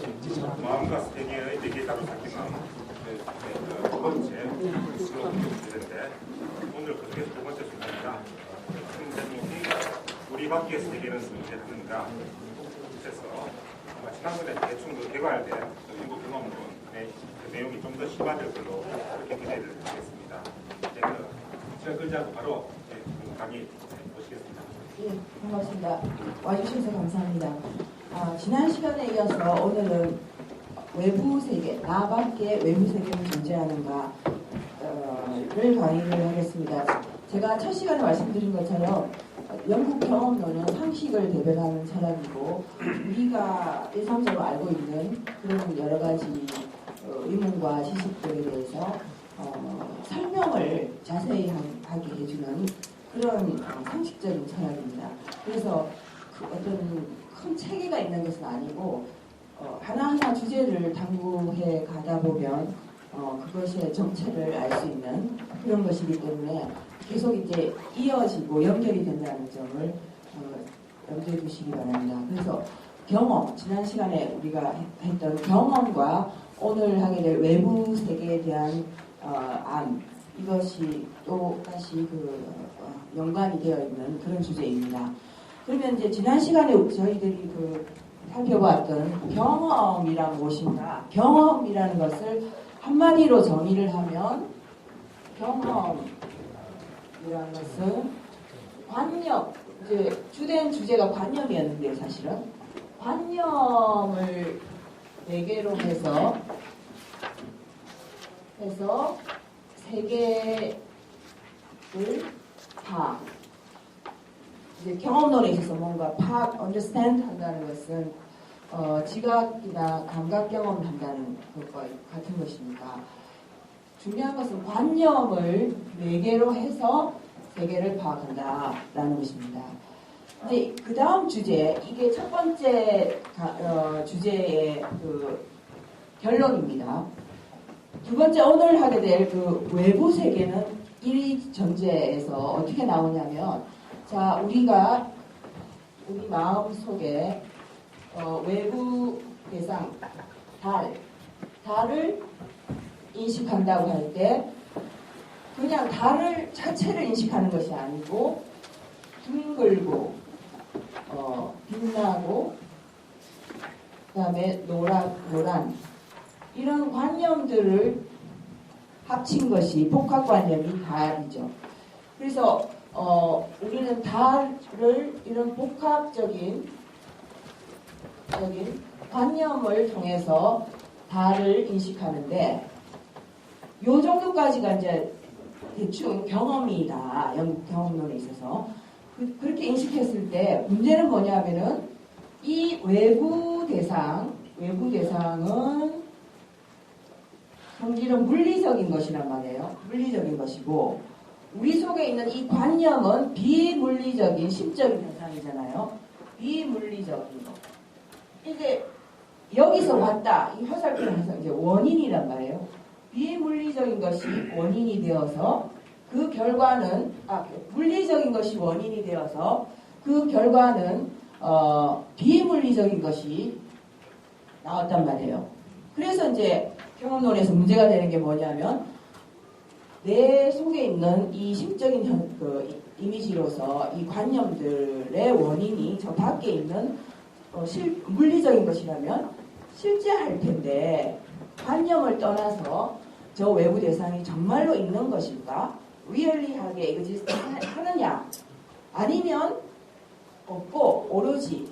마음과 세계의 내계사로 삼기는 두 번째 주제인데 오늘 그 중에서 두 번째 주제입니다. 큰 제목이 우리 밖의 세계는 존재하는가. 그래서 아마 지난번에 대충 개발된 연구 경험론의 그 내용이 좀 더 심화될 걸로 그렇게 기대를 하겠습니다. 시간 끌지 않고 바로 강의 보시겠습니다. 예, 반갑습니다. 와주셔서 감사합니다. 지난 시간에 이어서 오늘은 외부 세계, 나 밖에 외부 세계는 존재하는가를 강의를 하겠습니다. 제가 첫 시간에 말씀드린 것처럼 영국 경험론은 상식을 대변하는 철학이고 우리가 일상적으로 알고 있는 그런 여러 가지 의문과 지식들에 대해서 설명을 자세히 하게 해주는 그런 상식적인 철학입니다. 그래서 그 어떤 큰 체계가 있는 것은 아니고 하나하나 주제를 당구해 가다 보면 그것의 정체를 알 수 있는 그런 것이기 때문에 계속 이제 이어지고 연결이 된다는 점을 염두에 두시기 바랍니다. 그래서 경험, 지난 시간에 우리가 했던 경험과 오늘 하게 될 외부 세계에 대한 암, 이것이 또 다시 연관이 되어 있는 그런 주제입니다. 그러면 이제 지난 시간에 저희들이 살펴봤던 경험이란 무엇인가? 경험이라는 것을 한마디로 정의를 하면 경험이라는 것은 관념, 이제 주된 주제가 관념이었는데 사실은 관념을 매개로 해서 세계를 이제 경험론에 있어서 뭔가 understand 한다는 것은 지각이나 감각 경험을 한다는 것과 같은 것이니까 중요한 것은 관념을 매개로 해서 세계를 파악한다라는 것입니다. 근데 그 다음 주제, 이게 첫 번째 주제의 결론입니다. 두 번째 오늘 하게 될 외부 세계는 이 전제에서 어떻게 나오냐면, 자, 우리 마음 속에 외부 대상, 달을 인식한다고 할 때 그냥 달을 자체를 인식하는 것이 아니고 둥글고 빛나고 그다음에 노란 이런 관념들을 합친 것이 복합관념이 달이죠. 그래서 우리는 달을 이런 복합적인 관념을 통해서 달을 인식하는데 요 정도까지가 이제 대충 경험이다. 경험론에 있어서 그렇게 인식했을 때 문제는 뭐냐면은 이 외부 대상은 성질은 물리적인 것이란 말이에요. 물리적인 것이고 우리 속에 있는 이 관념은 비물리적인 심적인 현상이잖아요. 비물리적인 거. 이제 여기서 왔다. 이 화살표는 항상 이제 원인이란 말이에요. 비물리적인 것이 원인이 되어서 그 결과는 물리적인 것이 원인이 되어서 그 결과는 비물리적인 것이 나왔단 말이에요. 그래서 이제 경험론에서 문제가 되는 게 뭐냐면 내 속에 있는 이 심적인 이미지로서 이 관념들의 원인이 저 밖에 있는 물리적인 것이라면 실제 할 텐데 관념을 떠나서 저 외부 대상이 정말로 있는 것일까? 리얼리하게 exist 하느냐? 아니면 없고 오로지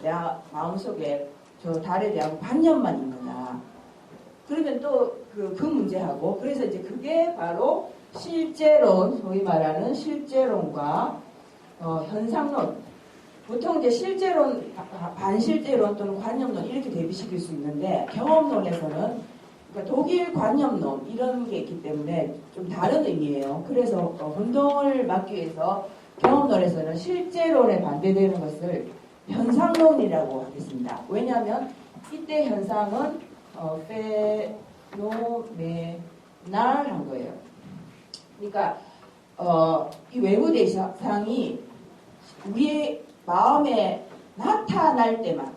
내 마음속에 저 달에 대한 관념만 있느냐? 그러면 또 그 문제하고 그래서 이제 그게 바로 실제론, 소위 말하는 실제론과 현상론. 보통 이제 실제론, 반실제론 또는 관념론 이렇게 대비시킬 수 있는데 경험론에서는 그러니까 독일 관념론 이런 게 있기 때문에 좀 다른 의미예요. 그래서 혼동을 막기 위해서 경험론에서는 실제론에 반대되는 것을 현상론이라고 하겠습니다. 왜냐하면 이때 현상은 페노메날한 거예요. 그러니까 이 외부 대상이 우리의 마음에 나타날 때만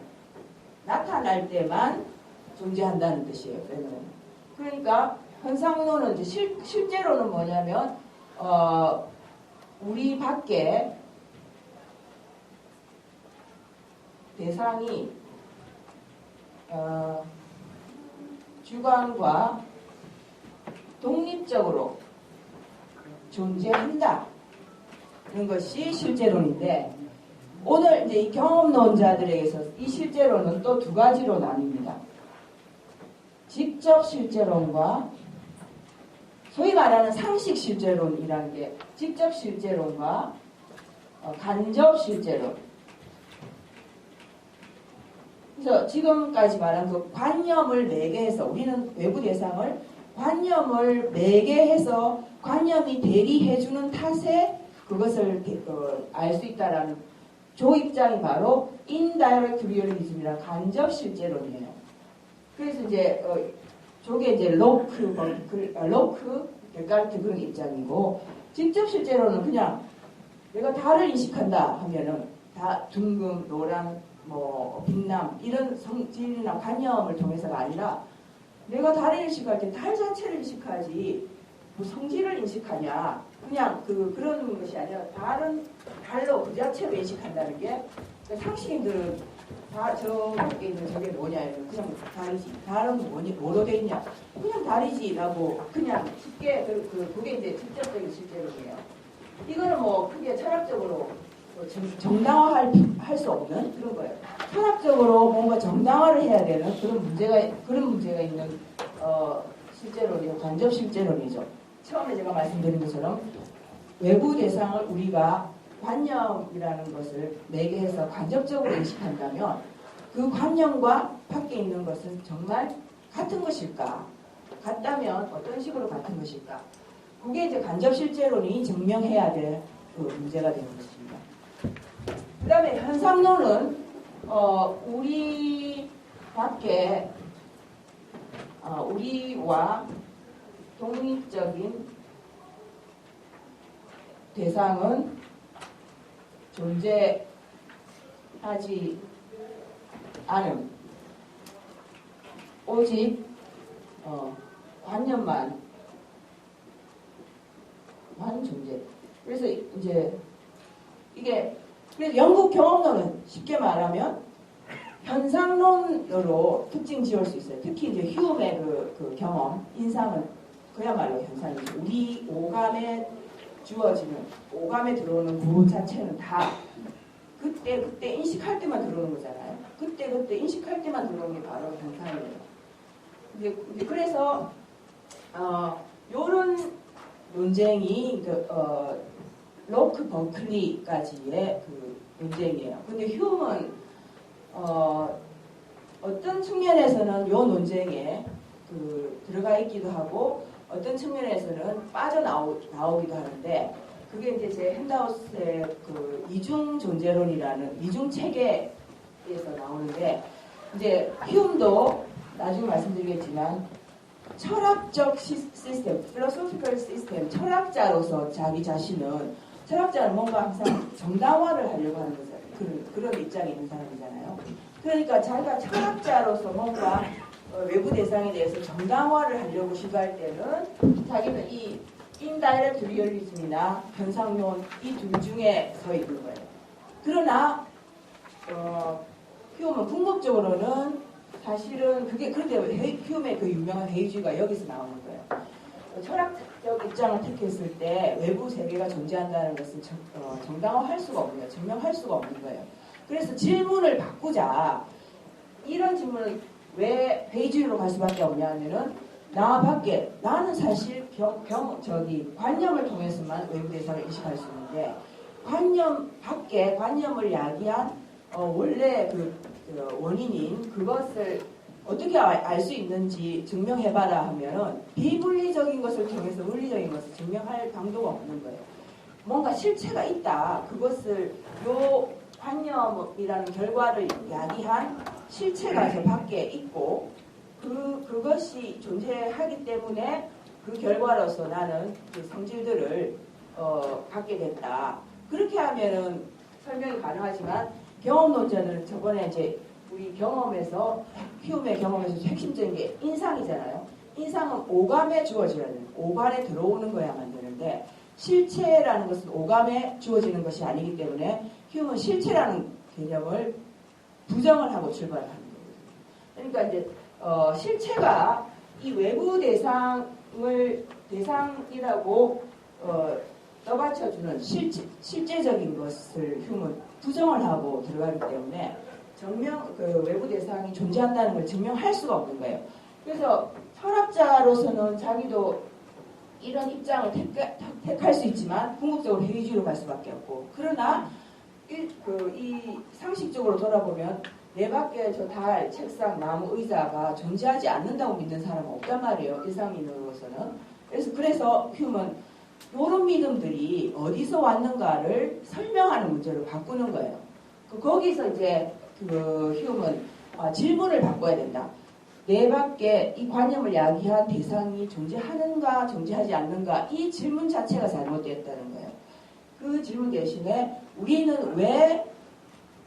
존재한다는 뜻이에요. 페노메논. 그러니까 현상론은 이제 실제로는 뭐냐면 우리 밖에 대상이 주관과 독립적으로 존재한다는 것이 실제론인데, 오늘 이제 이 경험론자들에게서 이 실제론은 또 두 가지로 나뉩니다. 직접 실제론과 소위 말하는 상식 실제론이라는 게 직접 실제론과 간접 실제론. 그래서 지금까지 말한 그 관념을 매개해서 우리는 외부 대상을 관념을 매개해서 관념이 대리해주는 탓에 그것을 알 수 있다라는 조 입장이 바로 indirect realism이라는 간접 실제론이에요. 그래서 이제 저게 이제 로크, 데카르트 그런 입장이고, 직접 실제로는 그냥 내가 달을 인식한다 하면은 다 둥근, 노란, 뭐 빛남 이런 성질이나 관념을 통해서가 아니라 내가 달을 인식할 때 달 자체를 인식하지 뭐 성질을 인식하냐, 그냥 그런 것이 아니라 달은 달로 그 자체로 인식한다는 게 상식인들은 다 저 밖에 있는 저게 뭐냐 이러면 그냥 달이지, 달은 뭐로 돼 있냐, 그냥 달이지라고 그냥 쉽게 그게 이제 직접적인 실제론이에요. 이거는 뭐 크게 철학적으로 정당화할 수 없는 그런 거예요. 철학적으로 뭔가 정당화를 해야 되는 그런 문제가 있는 실제론이고 간접 실제론이죠. 처음에 제가 말씀드린 것처럼 외부 대상을 우리가 관념이라는 것을 매개해서 간접적으로 인식한다면 그 관념과 밖에 있는 것은 정말 같은 것일까? 같다면 어떤 식으로 같은 것일까? 그게 이제 간접 실제론이 증명해야 될 그 문제가 되는 것입니다. 그 다음에 현상론은 우리 밖에 우리와 독립적인 대상은 존재하지 않음. 오직 관념만 존재. 그래서 이제 이게 그래서 영국 경험론은 쉽게 말하면 현상론으로 특징 지을 수 있어요. 특히 이제 휴엄의 그 경험, 인상은 그야말로 현상이죠. 우리 오감에 주어지는, 오감에 들어오는 구 자체는 다 그때 인식할 때만 들어오는 거잖아요. 그때 인식할 때만 들어오는 게 바로 현상이에요. 이제 그래서 요런 논쟁이 로크 버클리까지의 그 논쟁이에요. 근데 휴엄은 어떤 측면에서는 요 논쟁에 들어가 있기도 하고 어떤 측면에서는 빠져나오기도 하는데, 그게 이제 제 핸다우스의 그 이중 존재론이라는 이중 체계에서 나오는데, 이제 휴엄도 나중에 말씀드리겠지만 철학적 시스템, philosophical system, 철학자로서 자기 자신은, 철학자는 뭔가 항상 정당화를 하려고 하는 거잖아요. 그런 입장에 있는 사람이잖아요. 그러니까 자기가 철학자로서 뭔가 외부 대상에 대해서 정당화를 하려고 시도할 때는 자기는 이 indirect realism이나 현상론 이 둘 중에 서 있는 거예요. 그러나 휴엄은 궁극적으로는 사실은 그런데 휴엄의 그 유명한 회의주의가 여기서 나오는 거예요. 철학적 입장을 택했을 때 외부 세계가 존재한다는 것은 정당화할 수가 없는 거예요. 증명할 수가 없는 거예요. 그래서 질문을 바꾸자. 이런 질문을 왜 회의주의로 갈 수밖에 없냐 하면은 나는 사실 관념을 통해서만 외부 대상을 인식할 수 있는데, 관념 밖에 관념을 야기한 원래 그 원인인 그것을 어떻게 알 수 있는지 증명해봐라 하면은 비물리적인 것을 통해서 물리적인 것을 증명할 방도가 없는 거예요. 뭔가 실체가 있다. 그것을 요 관념이라는 결과를 야기한 실체가 저 밖에 있고 그것이 존재하기 때문에 그 결과로서 나는 그 성질들을 갖게 됐다. 그렇게 하면은 설명이 가능하지만 경험론자는 저번에 이제 우리 경험에서 휴메의 경험에서 핵심적인 게 인상이잖아요. 인상은 오감에 주어져야 돼요. 오감에 들어오는 거야만 되는데 실체라는 것은 오감에 주어지는 것이 아니기 때문에 휴메는 실체라는 개념을 부정을 하고 출발하는 거거든요. 그러니까 이제 실체가 이 외부 대상이라고 떠받쳐주는 실제적인 것을 휴메는 부정을 하고 들어가기 때문에 외부 대상이 존재한다는 걸 증명할 수가 없는 거예요. 그래서 철학자로서는 자기도 이런 입장을 택할 수 있지만 궁극적으로 회의주의로 갈 수밖에 없고, 그러나 이 상식적으로 돌아보면 내 밖에 저 달, 책상, 나무, 의자가 존재하지 않는다고 믿는 사람은 없단 말이에요. 일상인으로서는. 그래서 휴메는 이런 믿음들이 어디서 왔는가를 설명하는 문제로 바꾸는 거예요. 거기서 이제 휴메는 질문을 바꿔야 된다. 내 밖에 이 관념을 야기한 대상이 존재하는가 존재하지 않는가, 이 질문 자체가 잘못되었다는 거예요. 그 질문 대신에 우리는 왜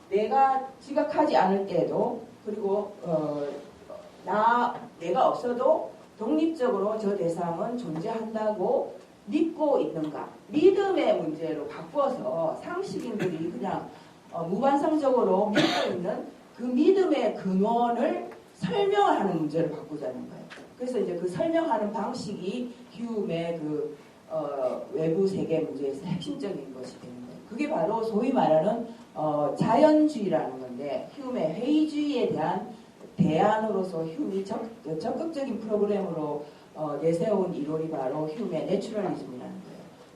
내가 지각하지 않을 때에도, 그리고 내가 없어도 독립적으로 저 대상은 존재한다고 믿고 있는가, 믿음의 문제로 바꿔서 상식인들이 그냥 무반성적으로 믿고 있는 그 믿음의 근원을 설명을 하는 문제를 바꾸자는 거예요. 그래서 이제 그 설명하는 방식이 휴메의 외부 세계 문제에서 핵심적인 것이 되는 거예요. 그게 바로 소위 말하는 자연주의라는 건데, 휴메의 회의주의에 대한 대안으로서 휴메이 적극적인 프로그램으로 내세운 이론이 바로 휴메의 내추럴리즘이라는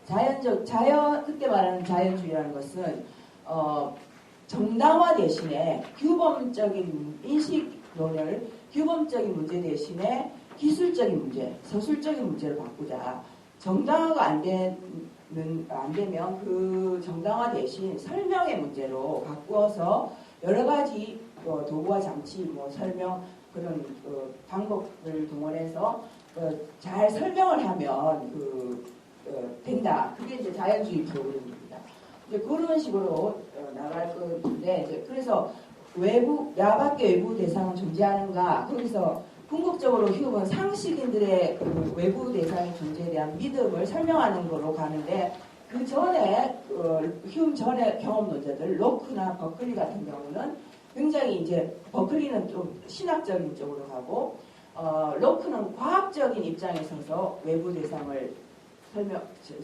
거예요. 그때 말하는 자연주의라는 것은 정당화 대신에 규범적인 인식론을 규범적인 문제 대신에 기술적인 문제, 서술적인 문제로 바꾸자. 정당화가 안 되면 그 정당화 대신 설명의 문제로 바꾸어서 여러 가지 도구와 장치, 설명 그런 방법을 동원해서 잘 설명을 하면 된다. 그게 이제 자연주의 프로그램입니다. 이제 그런 식으로 나갈 건데, 이제 그래서 나 밖에 외부 대상은 존재하는가, 거기서 궁극적으로 휴메는 상식인들의 그 외부 대상의 존재에 대한 믿음을 설명하는 거로 가는데, 그 전에 휴메 전에 경험론자들 로크나 버클리 같은 경우는 굉장히 이제 버클리는 좀 신학적인 쪽으로 가고 로크는 과학적인 입장에 서서 외부 대상을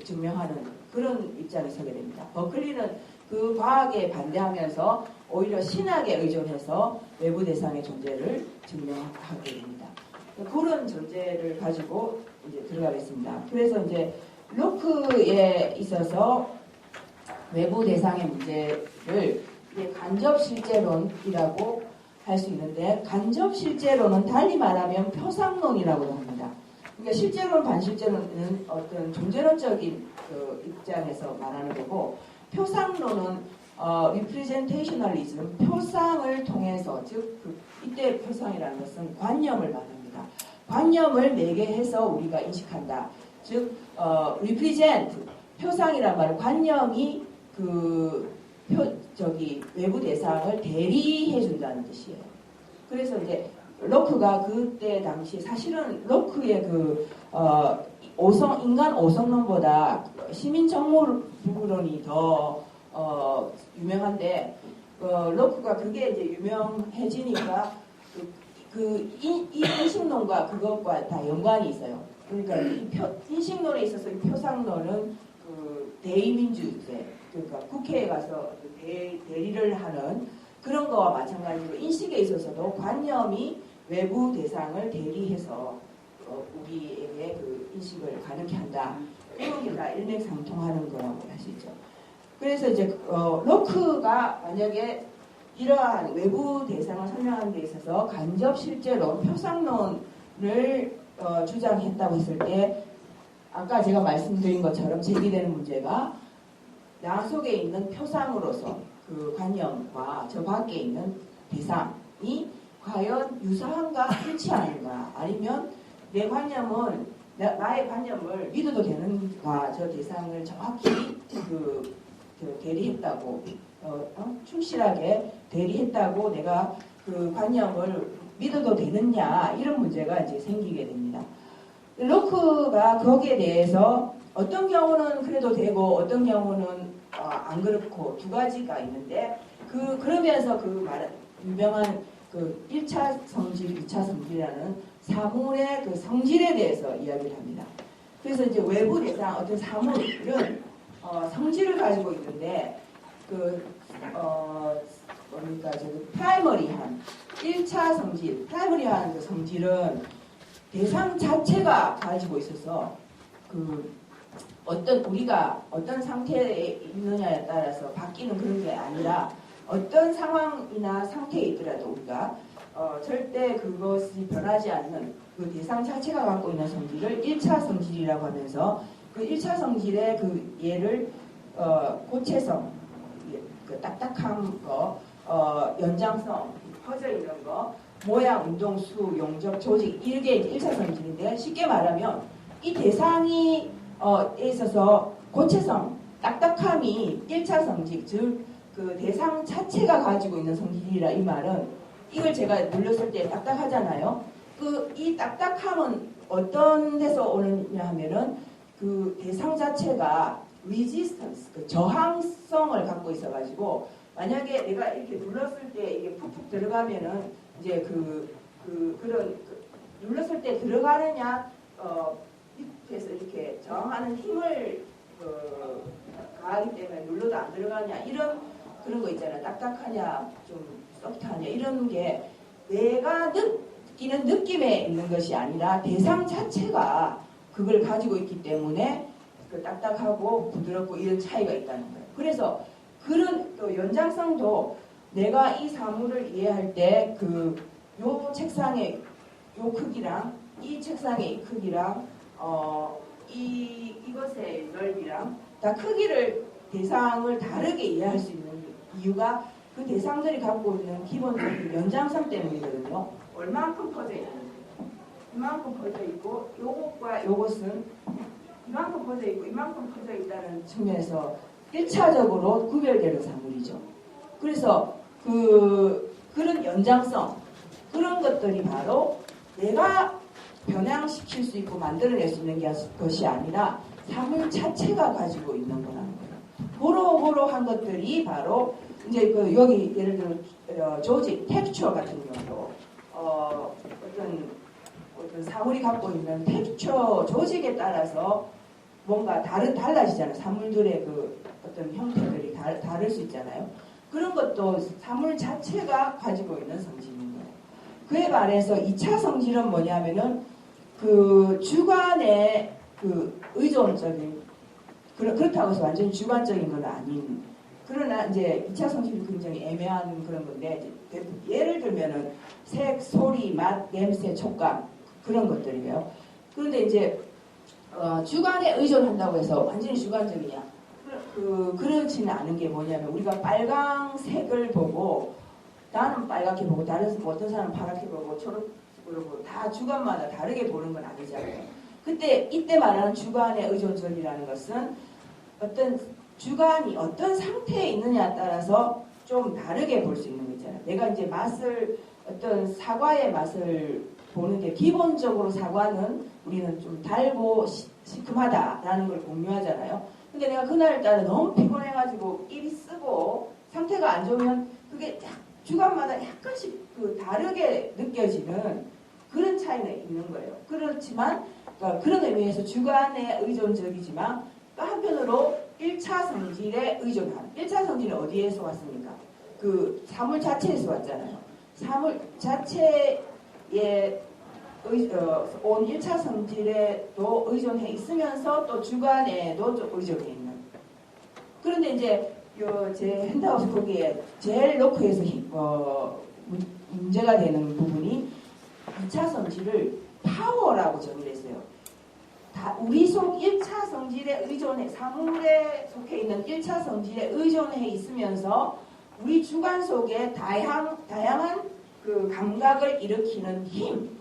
증명하는 그런 입장에 서게 됩니다. 버클리는 그 과학에 반대하면서 오히려 신학에 의존해서 외부 대상의 존재를 증명하게 됩니다. 그런 존재를 가지고 이제 들어가겠습니다. 그래서 이제 로크에 있어서 외부 대상의 문제를 간접 실제론이라고 할 수 있는데, 간접 실제론은 달리 말하면 표상론이라고도 합니다. 그러니까 실제론, 반실제론은 어떤 존재론적인 입장에서 말하는 거고, 표상론은 representationalism, 표상을 통해서, 즉 이때 표상이라는 것은 관념을 말합니다. 관념을 매개해서 우리가 인식한다. 즉 represent, 표상이란 말은 관념이 외부 대상을 대리해 준다는 뜻이에요. 그래서 이제 로크가 그때 당시 사실은 로크의 인간 오성론보다 시민 정보론이 더 유명한데, 로크가 그게 이제 유명해지니까 이 인식론과 그것과 다 연관이 있어요. 그러니까 인식론에 있어서 이 표상론은 대의민주제, 그러니까 국회에 가서 대리를 하는 그런 거와 마찬가지로 인식에 있어서도 관념이 외부 대상을 대리해서 우리에게 인식을 가능케 한다. 그런 게 다 일맥상통하는 거라고 할 수 있죠. 그래서 이제 로크가 만약에 이러한 외부 대상을 설명하는 데 있어서 간접 실제론, 표상론을 주장했다고 했을 때, 아까 제가 말씀드린 것처럼 제기되는 문제가 나 속에 있는 표상으로서 그 관념과 저 밖에 있는 대상이 과연 유사한가 일치하는가, 아니면 내 관념은 나의 관념을 믿어도 되는가, 저 대상을 정확히 대리했다고 충실하게 대리했다고 내가 그 관념을 믿어도 되느냐 이런 문제가 이제 생기게 됩니다. 로크가 거기에 대해서 어떤 경우는 그래도 되고 어떤 경우는 안 그렇고 두 가지가 있는데 그러면서 그 유명한 그 1차 성질, 2차 성질이라는 사물의 그 성질에 대해서 이야기를 합니다. 그래서 이제 외부 대상 어떤 사물은 성질을 가지고 있는데 뭡니까 프라이머리한 1차 성질, 프라이머리한 그 성질은 대상 자체가 가지고 있어서 우리가 어떤 상태에 있느냐에 따라서 바뀌는 그런 게 아니라 어떤 상황이나 상태에 있더라도 우리가 절대 그것이 변하지 않는 그 대상 자체가 갖고 있는 성질을 1차 성질이라고 하면서 그 1차 성질의 그 예를 고체성, 그 딱딱한 거, 연장성, 퍼져 있는 거, 모양, 운동, 수, 용적, 조직 이게 1차 성질인데 쉽게 말하면 이 대상이 있어서 고체성, 딱딱함이 1차 성질, 즉 그 대상 자체가 가지고 있는 성질이라 이 말은 이걸 제가 눌렀을 때 딱딱하잖아요. 이 딱딱함은 어떤 데서 오느냐 하면은 그 대상 자체가 resistance, 그 저항성을 갖고 있어가지고 만약에 내가 이렇게 눌렀을 때 이게 푹푹 들어가면은 이제 눌렀을 때 들어가느냐 밑에서 이렇게 저항하는 힘을 가하기 때문에 눌러도 안 들어가냐 그런 거 있잖아요. 딱딱하냐 좀 소프트하냐 이런 게 내가 느끼는 느낌에 있는 것이 아니라 대상 자체가 그걸 가지고 있기 때문에 그 딱딱하고 부드럽고 이런 차이가 있다는 거예요. 그래서 그런 또 연장성도 내가 이 사물을 이해할 때 요 책상의 요 크기랑 이 책상의 이 크기랑 이것의 넓이랑 다 크기를 대상을 다르게 이해할 수 있는 이유가 그 대상들이 갖고 있는 기본적인 연장성 때문이거든요. 얼만큼 퍼져 있는지 이만큼 퍼져 있고 요것과 요것은 이만큼 퍼져 있고 이만큼 퍼져 있다는 측면에서 1차적으로 구별되는 사물이죠. 그래서 그런 연장성 그런 것들이 바로 내가 변형시킬 수 있고 만들어낼 수 있는 것이 아니라 사물 자체가 가지고 있는 거라는 거예요. 보로보로한 것들이 바로 이제 여기 예를 들어 조직, 텍스처 같은 경우도 어떤 사물이 갖고 있는 텍스처 조직에 따라서 뭔가 달라지잖아요. 사물들의 어떤 형태들이 다를 수 있잖아요. 그런 것도 사물 자체가 가지고 있는 성질인 거예요. 그에 반해서 2차 성질은 뭐냐면은 주관의 의존적인 그렇다고 해서 완전히 주관적인 건 아닌 그러나 이제 2차 성질이 굉장히 애매한 그런 건데 예를 들면은 색, 소리, 맛, 냄새, 촉감 그런 것들이에요. 그런데 이제 주관에 의존한다고 해서 완전히 주관적이냐? 그렇지는 않은 게 뭐냐면 우리가 빨강색을 보고 나는 빨갛게 보고 어떤 사람은 파랗게 보고 초록색으로 보고 다 주관마다 다르게 보는 건 아니잖아요. 이때 말하는 주관의 의존적이라는 것은 어떤 주관이 어떤 상태에 있느냐에 따라서 좀 다르게 볼 수 있는 거 있잖아요. 내가 이제 어떤 사과의 맛을 보는데 기본적으로 사과는 우리는 좀 달고 시큼하다라는 걸 공유하잖아요. 근데 내가 그날 따라 너무 피곤해가지고 입이 쓰고 상태가 안 좋으면 그게 주관마다 약간씩 다르게 느껴지는 그런 차이는 있는 거예요. 그렇지만 그런 의미에서 주관에 의존적이지만 또 한편으로 1차 성질에 의존한 1차 성질은 어디에서 왔습니까? 사물 자체에서 왔잖아요. 사물 자체에 온 1차 성질에도 의존해 있으면서 또 주관에도 좀 의존해 있는. 그런데 이제 제 핸드아웃 거기에 제일 로크에서 문제가 되는 부분이 2차 성질을 파워라고 정의를 했어요. 우리 속 1차 성질에 의존해 사물에 속해 있는 1차 성질에 의존해 있으면서 우리 주관 속에 다양한 감각을 일으키는 힘.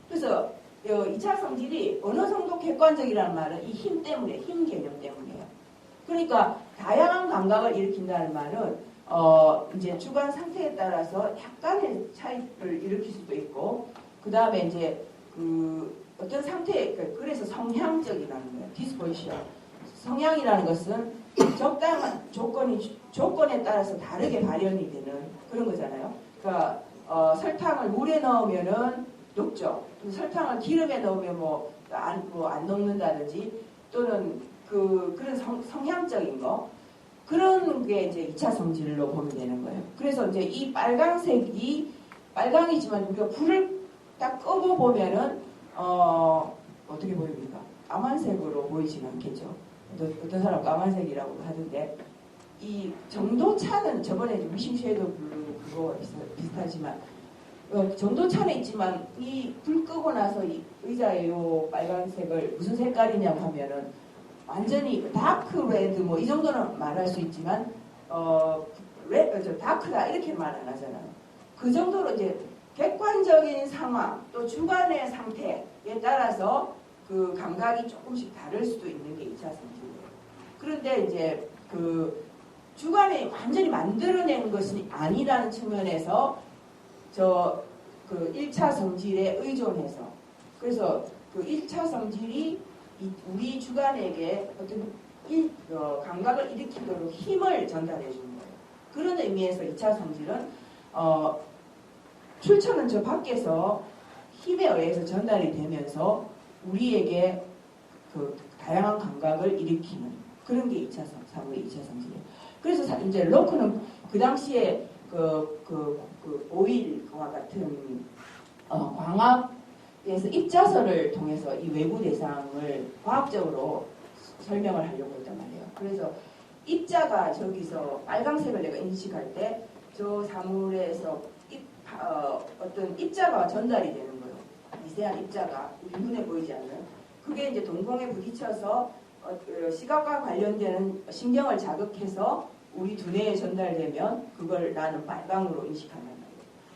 그래서 2차 성질이 어느 정도 객관적이라는 말은 이 힘 때문에 힘 개념 때문이에요. 그러니까 다양한 감각을 일으킨다는 말은 이제 주관 상태에 따라서 약간의 차이를 일으킬 수도 있고, 그 다음에 이제 어떤 상태, 그래서 성향적이라는 거예요. 디스포지션. 성향이라는 것은 적당한 조건에 따라서 다르게 발현이 되는 그런 거잖아요. 그러니까 설탕을 물에 넣으면은 녹죠. 설탕을 기름에 넣으면 안 녹는다든지, 또는 그런 성향적인 거, 그런 게 이제 2차 성질로 보면 되는 거예요. 그래서 이제 이 빨강색이 빨강이지만 우리가 불을 딱 끄고 보면은 어떻게 보입니까? 까만색으로 보이진 않겠죠. 어떤 사람 까만색이라고 하던데, 이 정도 차는 저번에 위싱 쉐이더 블루 그거 비슷하지만 정도 차는 있지만 이 불 끄고 나서 이 의자의 요 빨간색을 무슨 색깔이냐고 하면은 완전히 다크 레드 이 정도는 말할 수 있지만 다크다 이렇게만 안 하잖아요. 그 정도로 이제 객관적인 상황 또 주관의 상태에 따라서 그 감각이 조금씩 다를 수도 있는 게 2차 성질이에요. 그런데 이제 주관에 완전히 만들어낸 것이 아니라는 측면에서 그 1차 성질에 의존해서, 그래서 그 1차 성질이 우리 주관에게 어떤 감각을 일으키도록 힘을 전달해 주는 거예요. 그런 의미에서 2차 성질은 출처는 저 밖에서 힘에 의해서 전달이 되면서 우리에게 그 다양한 감각을 일으키는 그런 게 2차 성질이에요. 그래서 이제 로크는 그 당시에 오일과 같은 광학에서 입자설을 통해서 이 외부 대상을 과학적으로 설명을 하려고 했단 말이에요. 그래서 입자가 저기서 빨강색을 내가 인식할 때 저 사물에서 어떤 입자가 전달이 되는 거예요. 미세한 입자가 우리 눈에 보이지 않는, 그게 이제 동공에 부딪혀서 시각과 관련되는 신경을 자극해서 우리 두뇌에 전달되면 그걸 나는 빨강으로 인식한단 말이에요.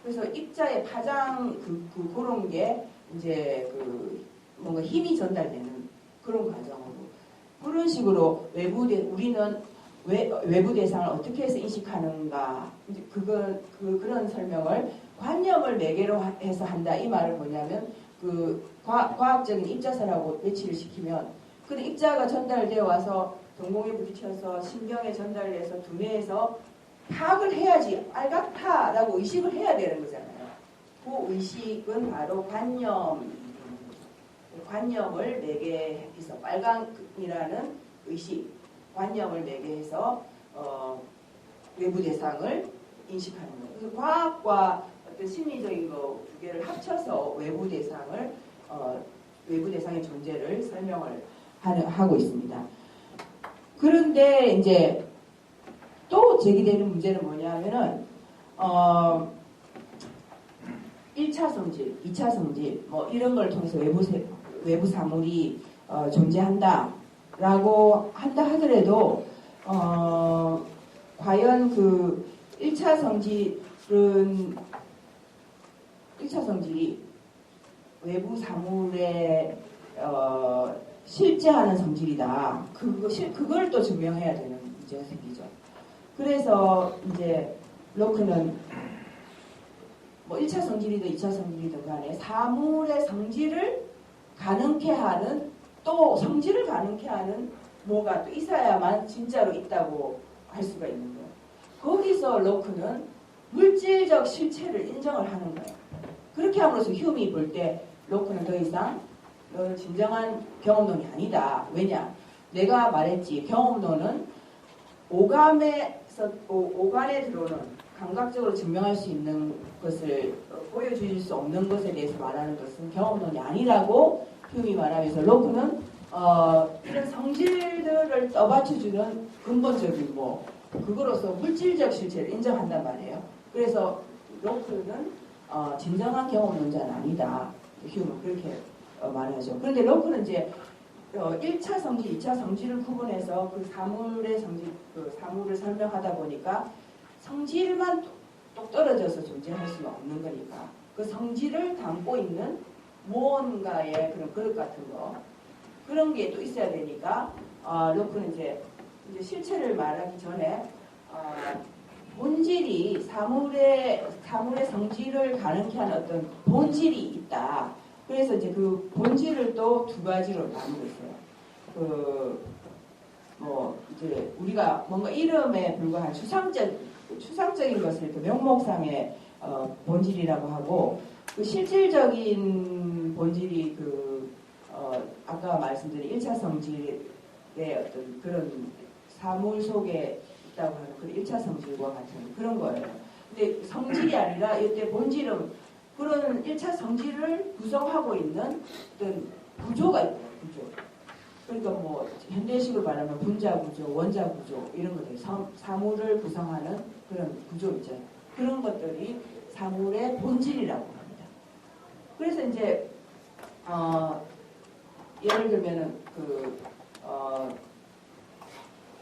그래서 입자의 파장 그런 게 이제 뭔가 힘이 전달되는 그런 과정으로, 그런 식으로 우리는 외부 대상을 어떻게 해서 인식하는가, 이제 그런 설명을 관념을 매개로 해서 한다. 이 말은 뭐냐면 과학적인 입자설하고 매치를 시키면 그 입자가 전달되어 와서 동공에 부딪혀서 신경에 전달돼서 두뇌에서 파악을 해야지 알같다라고 의식을 해야 되는 거잖아요. 그 의식은 바로 관념을 매개해서 빨강이라는 의식, 관념을 매개해서 외부 대상을 인식하는 거예요. 그래서 과학과 어떤 심리적인 거 두 개를 합쳐서 외부 대상의 존재를 설명을 하고 있습니다. 그런데 이제 또 제기되는 문제는 뭐냐면은 1차 성질, 2차 성질 이런 걸 통해서 외부 사물이 존재한다라고 한다 하더라도 과연 그 1차 성질이 외부 사물에 실제하는 성질이다. 그걸 또 증명해야 되는 문제가 생기죠. 그래서 이제 로크는 1차 성질이든 2차 성질이든 간에 사물의 성질을 가능케 하는, 또 성질을 가능케 하는 뭐가 또 있어야만 진짜로 있다고 할 수가 있는 거예요. 거기서 로크는 물질적 실체를 인정을 하는 거예요. 그렇게 함으로써 휴미 볼 때 로크는 더 이상 너는 진정한 경험론이 아니다. 왜냐? 내가 말했지. 경험론은 오감에 들어오는, 감각적으로 증명할 수 있는 것을 보여주실 수 없는 것에 대해서 말하는 것은 경험론이 아니라고 휴미 말하면서 로크는 이런 성질들을 떠받쳐주는 근본적인 그거로서 물질적 실체를 인정한단 말이에요. 그래서 로크는 진정한 경험론자는 아니다. 휴미는 그렇게 말하죠. 그런데 로크는 이제 1차 성질, 2차 성질을 구분해서 그 사물의 성질, 사물을 설명하다 보니까 성질만 똑 떨어져서 존재할 수는 없는 거니까 그 성질을 담고 있는 무언가의 그런 그릇 같은 거, 그런 게 또 있어야 되니까 로크는 이제 실체를 말하기 전에 본질이 사물의 성질을 가능케 하는 어떤 본질이 있다. 그래서 이제 그 본질을 또 두 가지로 나누고 있어요. 뭐 이제 우리가 뭔가 이름에 불과한 추상적인 것을 그 명목상의 본질이라고 하고, 그 실질적인 본질이 아까 말씀드린 1차 성질의 어떤 그런 사물 속에 있다고 하는 그 1차 성질과 같은 그런 거예요. 근데 성질이 아니라 이때 본질은 그런 1차 성질을 구성하고 있는 어떤 구조가 있다. 구조. 그러니까 뭐 현대식으로 말하면 분자 구조, 원자 구조 이런 것들, 사물을 구성하는 그런 구조 있죠. 그런 것들이 사물의 본질이라고 합니다. 그래서 이제 예를 들면은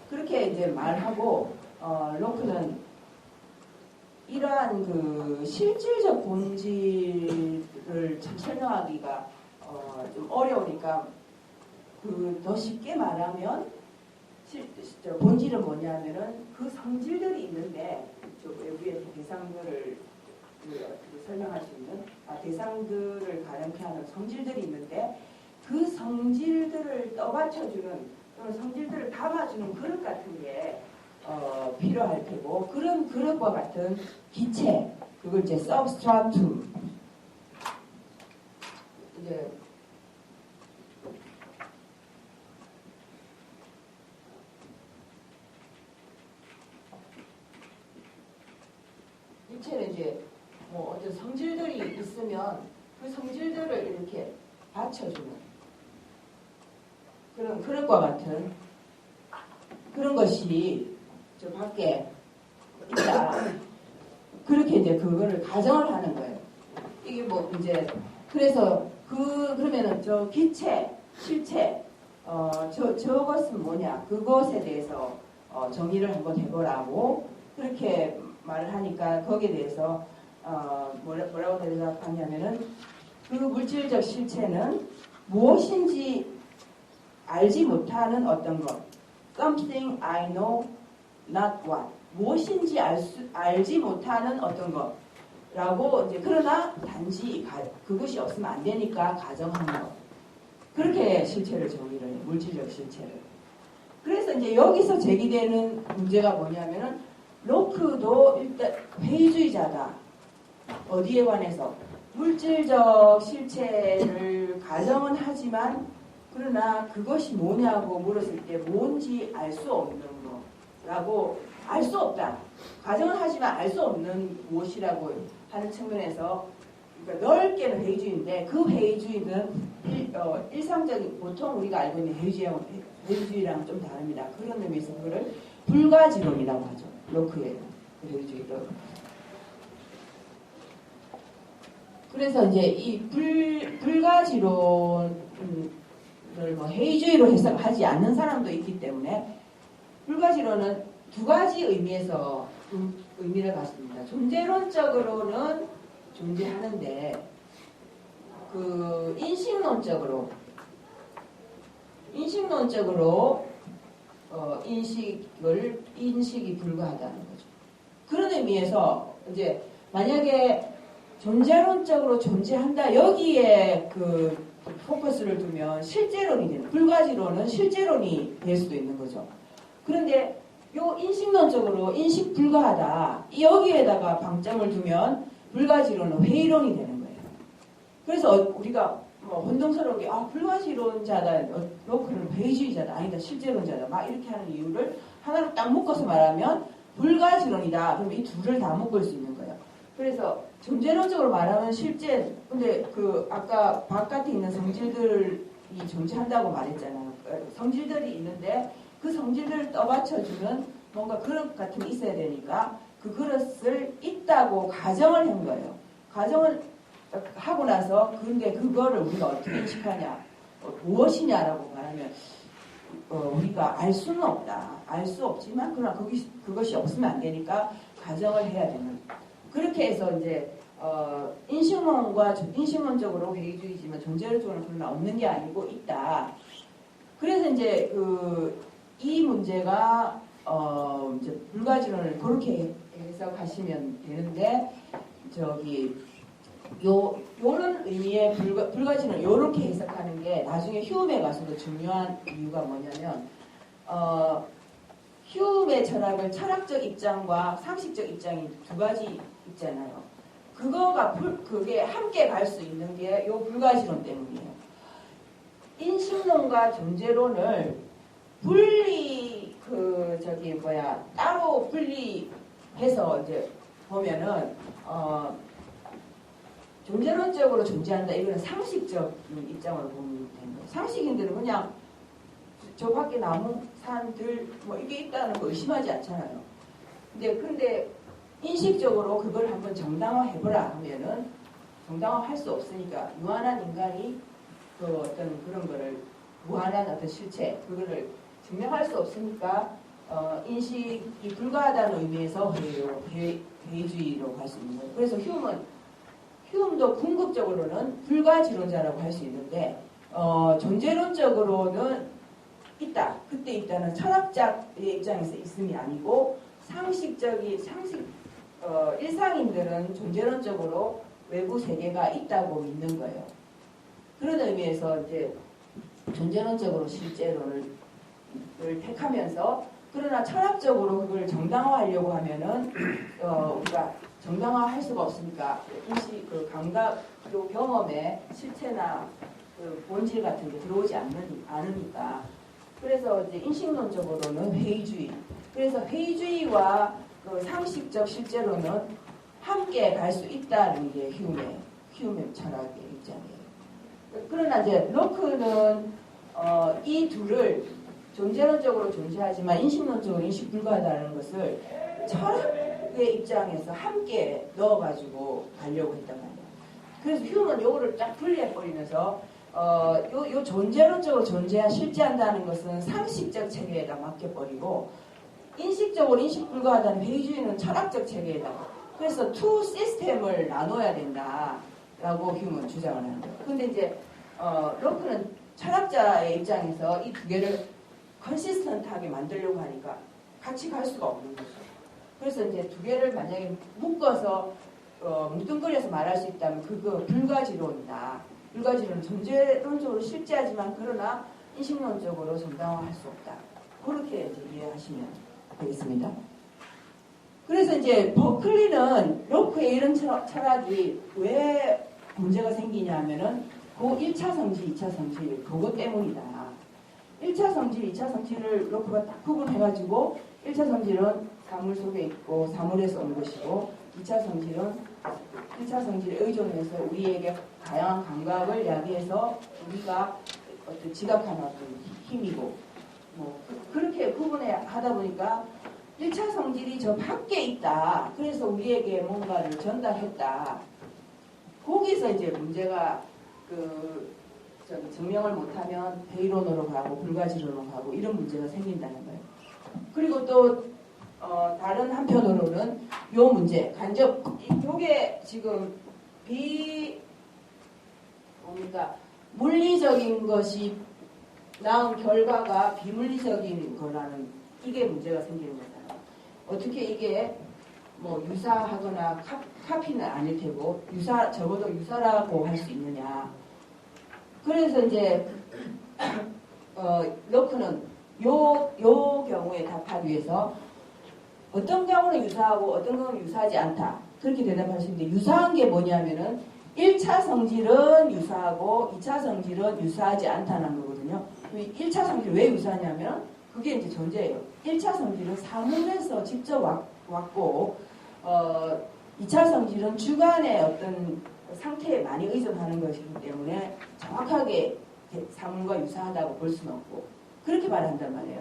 그렇게 이제 말하고 로크는 이러한 그 실질적 본질을 참 설명하기가 좀 어려우니까 더 쉽게 말하면 본질은 뭐냐면은 그 성질들이 있는데 위에 대상들을 설명할 수 있는 대상들을 가름케 하는 성질들이 있는데 그 성질들을 떠받쳐주는 또는 성질들을 담아주는 그릇 같은 게 필요할 테고, 그런 그릇과 같은 기체, 그걸 이제 substratum, 이제 기체는 이제 뭐 어떤 성질들이 있으면 그 성질들을 이렇게 받쳐주는 그런 그릇과 같은 그런 것이 저 밖에 있다. 그렇게 이제 그거를 가정을 하는 거예요. 이게 뭐 이제 그래서 그러면은 저 기체, 실체, 저것은 뭐냐? 그것에 대해서 정의를 한번 해보라고 그렇게 말을 하니까 거기에 대해서 뭐라고 대답하냐면은 그 물질적 실체는 무엇인지 알지 못하는 어떤 것, something I know not what, 무엇인지 알지 못하는 어떤 것라고 이제 그러나 단지 그것이 없으면 안 되니까 가정하는 것, 그렇게 실체를 정의를 해요. 물질적 실체를. 그래서 이제 여기서 제기되는 문제가 뭐냐면은 로크도 일단 회의주의자다. 어디에 관해서? 물질적 실체를 가정은 하지만 그러나 그것이 뭐냐고 물었을 때 뭔지 알 수 없는 거라고, 알 수 없다. 가정은 하지만 알 수 없는 무엇이라고 하는 측면에서 그러니까 넓게는 회의주의인데 그 회의주의는 일상적인 보통 우리가 알고 있는 회의주의랑은 좀 다릅니다. 그런 의미에서 그거를 불가지론이라고 하죠. 로크의 회의주의를. 그래서 이제 이 불가지론을 뭐 회의주의로 해석하지 않는 사람도 있기 때문에 불가지론은 두 가지 의미에서 의미를 갖습니다. 존재론적으로는 존재하는데 그 인식론적으로 인식이 불가하다는 거죠. 그런 의미에서 이제 만약에 존재론적으로 존재한다 여기에 그 포커스를 두면 실제론이 되는, 불가지론은 실제론이 될 수도 있는 거죠. 그런데 요 인식론적으로 인식 불가하다 여기에다가 방점을 두면 불가지론은 회의론이 되는 거예요. 그래서 우리가 뭐 혼동스럽게 불가지론자다, 로크는 회의주의자다, 아니다 실제론자다 막 이렇게 하는 이유를 하나로 딱 묶어서 말하면 불가지론이다. 그럼 이 둘을 다 묶을 수 있는 거예요. 그래서 존재론적으로 말하면 실제, 근데 그 아까 바깥에 있는 성질들이 존재한다고 말했잖아요. 성질들이 있는데 그 성질들을 떠받쳐주는 뭔가 그릇 같은 게 있어야 되니까 그 그릇을 있다고 가정을 한 거예요. 가정을 하고 나서 그런데 그거를 우리가 어떻게 인식하냐, 무엇이냐라고 말하면 우리가 알 수는 없다. 알 수 없지만 그러나 그것이 없으면 안 되니까 가정을 해야 되는. 그렇게 해서 이제 인식론적으로 회의주의지만 존재론적으로는 그러나 없는 게 아니고 있다. 그래서 이제 이 문제가 이제 불가지론을 그렇게 해석하시면 되는데 저기 요런 의미의 불가지는 요렇게 해석하는 게 나중에 휴움에 가서도 중요한 이유가 뭐냐면 휴움의 철학을 철학적 입장과 상식적 입장이 두 가지 있잖아요. 그게 함께 갈 수 있는 게 요 불가지론 때문이에요. 인식론과 존재론을 따로 분리해서 이제 보면은 존재론적으로 존재한다. 이거는 상식적인 입장으로 보면 되는 거예요. 상식인들은 그냥 저 밖에 나무, 산, 들 뭐 이게 있다는 거 의심하지 않잖아요. 근데 인식적으로 그걸 한번 정당화해보라 하면은 정당화할 수 없으니까 유한한 인간이 그 어떤 그런 거를 무한한 어떤 실체 그거를 증명할 수 없으니까 인식이 불가하다는 의미에서 회의주의로 갈 수 있는 거예요. 그래서 휴움도 궁극적으로는 불가지론자라고 할 수 있는데 존재론적으로는 있다. 그때 있다는 철학자의 입장에서 있음이 아니고 일상인들은 존재론적으로 외부 세계가 있다고 믿는 거예요. 그런 의미에서 이제 존재론적으로 실제론을 택하면서 그러나 철학적으로 그걸 정당화하려고 하면은 우리가 정당화할 수가 없으니까 그 감각, 요 경험에 실체나 그 본질 같은 게 들어오지 않으니까 그래서 이제 인식론적으로는 회의주의. 그래서 회의주의와 그 상식적 실제로는 함께 갈 수 있다는 게 휴움의 철학의 입장이에요. 그러나 이제 로크는 이 둘을 존재론적으로 존재하지만 인식론적으로 인식 불가하다는 것을 철학의 입장에서 함께 넣어가지고 가려고 했단 말이에요. 그래서 휴움은 요거를 쫙 분리해버리면서 요 존재론적으로 실제한다는 것은 상식적 체계에다 맡겨버리고 인식적으로 인식 불가하다는 회의주의는 철학적 체계에다가 그래서 투 시스템을 나눠야 된다라고 휴움은 주장을 하는 거예요. 근데 이제 로크는 철학자의 입장에서 이 두 개를 컨시스턴트하게 만들려고 하니까 같이 갈 수가 없는 거죠. 그래서 이제 두 개를 만약에 묶어서 뭉뚱그려서 말할 수 있다면 그거 불가지론이다. 불가지론은 존재론적으로 실제하지만 그러나 인식론적으로 정당화할 수 없다. 그렇게 이제 이해하시면 되겠습니다. 그래서 이제 버클리는 로크의 이런 철학이 왜 문제가 생기냐면은 그 1차 성질, 2차 성질 그것 때문이다. 1차 성질, 2차 성질을 로크가 딱 구분해가지고 1차 성질은 사물 속에 있고 사물에서 온 것이고 2차 성질은 1차 성질에 의존해서 우리에게 다양한 감각을 야기해서 우리가 어떤 지각하는 어떤 힘이고 뭐 그렇게 구분해 하다 보니까 1차 성질이 저 밖에 있다. 그래서 우리에게 뭔가를 전달했다. 거기서 이제 문제가 증명을 못하면 회의론으로 가고 불가지론으로 가고 이런 문제가 생긴다는 거예요. 그리고 또 다른 한편으로는 요 문제 간접 요게 지금 물리적인 것이 나온 결과가 비물리적인 거라는 이게 문제가 생기는 거잖아요. 어떻게 이게 뭐 유사하거나 카피는 아닐 테고 적어도 유사라고 할 수 있느냐. 그래서 이제 로크는 요 경우에 답하기 위해서 어떤 경우는 유사하고 어떤 경우는 유사하지 않다. 그렇게 대답하시는데 유사한 게 뭐냐면은 1차 성질은 유사하고 2차 성질은 유사하지 않다는 거거든요. 1차 성질이 왜 유사하냐면 그게 이제 존재예요. 1차 성질은 사물에서 직접 왔고 2차 성질은 주관의 어떤 상태에 많이 의존하는 것이기 때문에 정확하게 사물과 유사하다고 볼 수는 없고 그렇게 말한단 말이에요.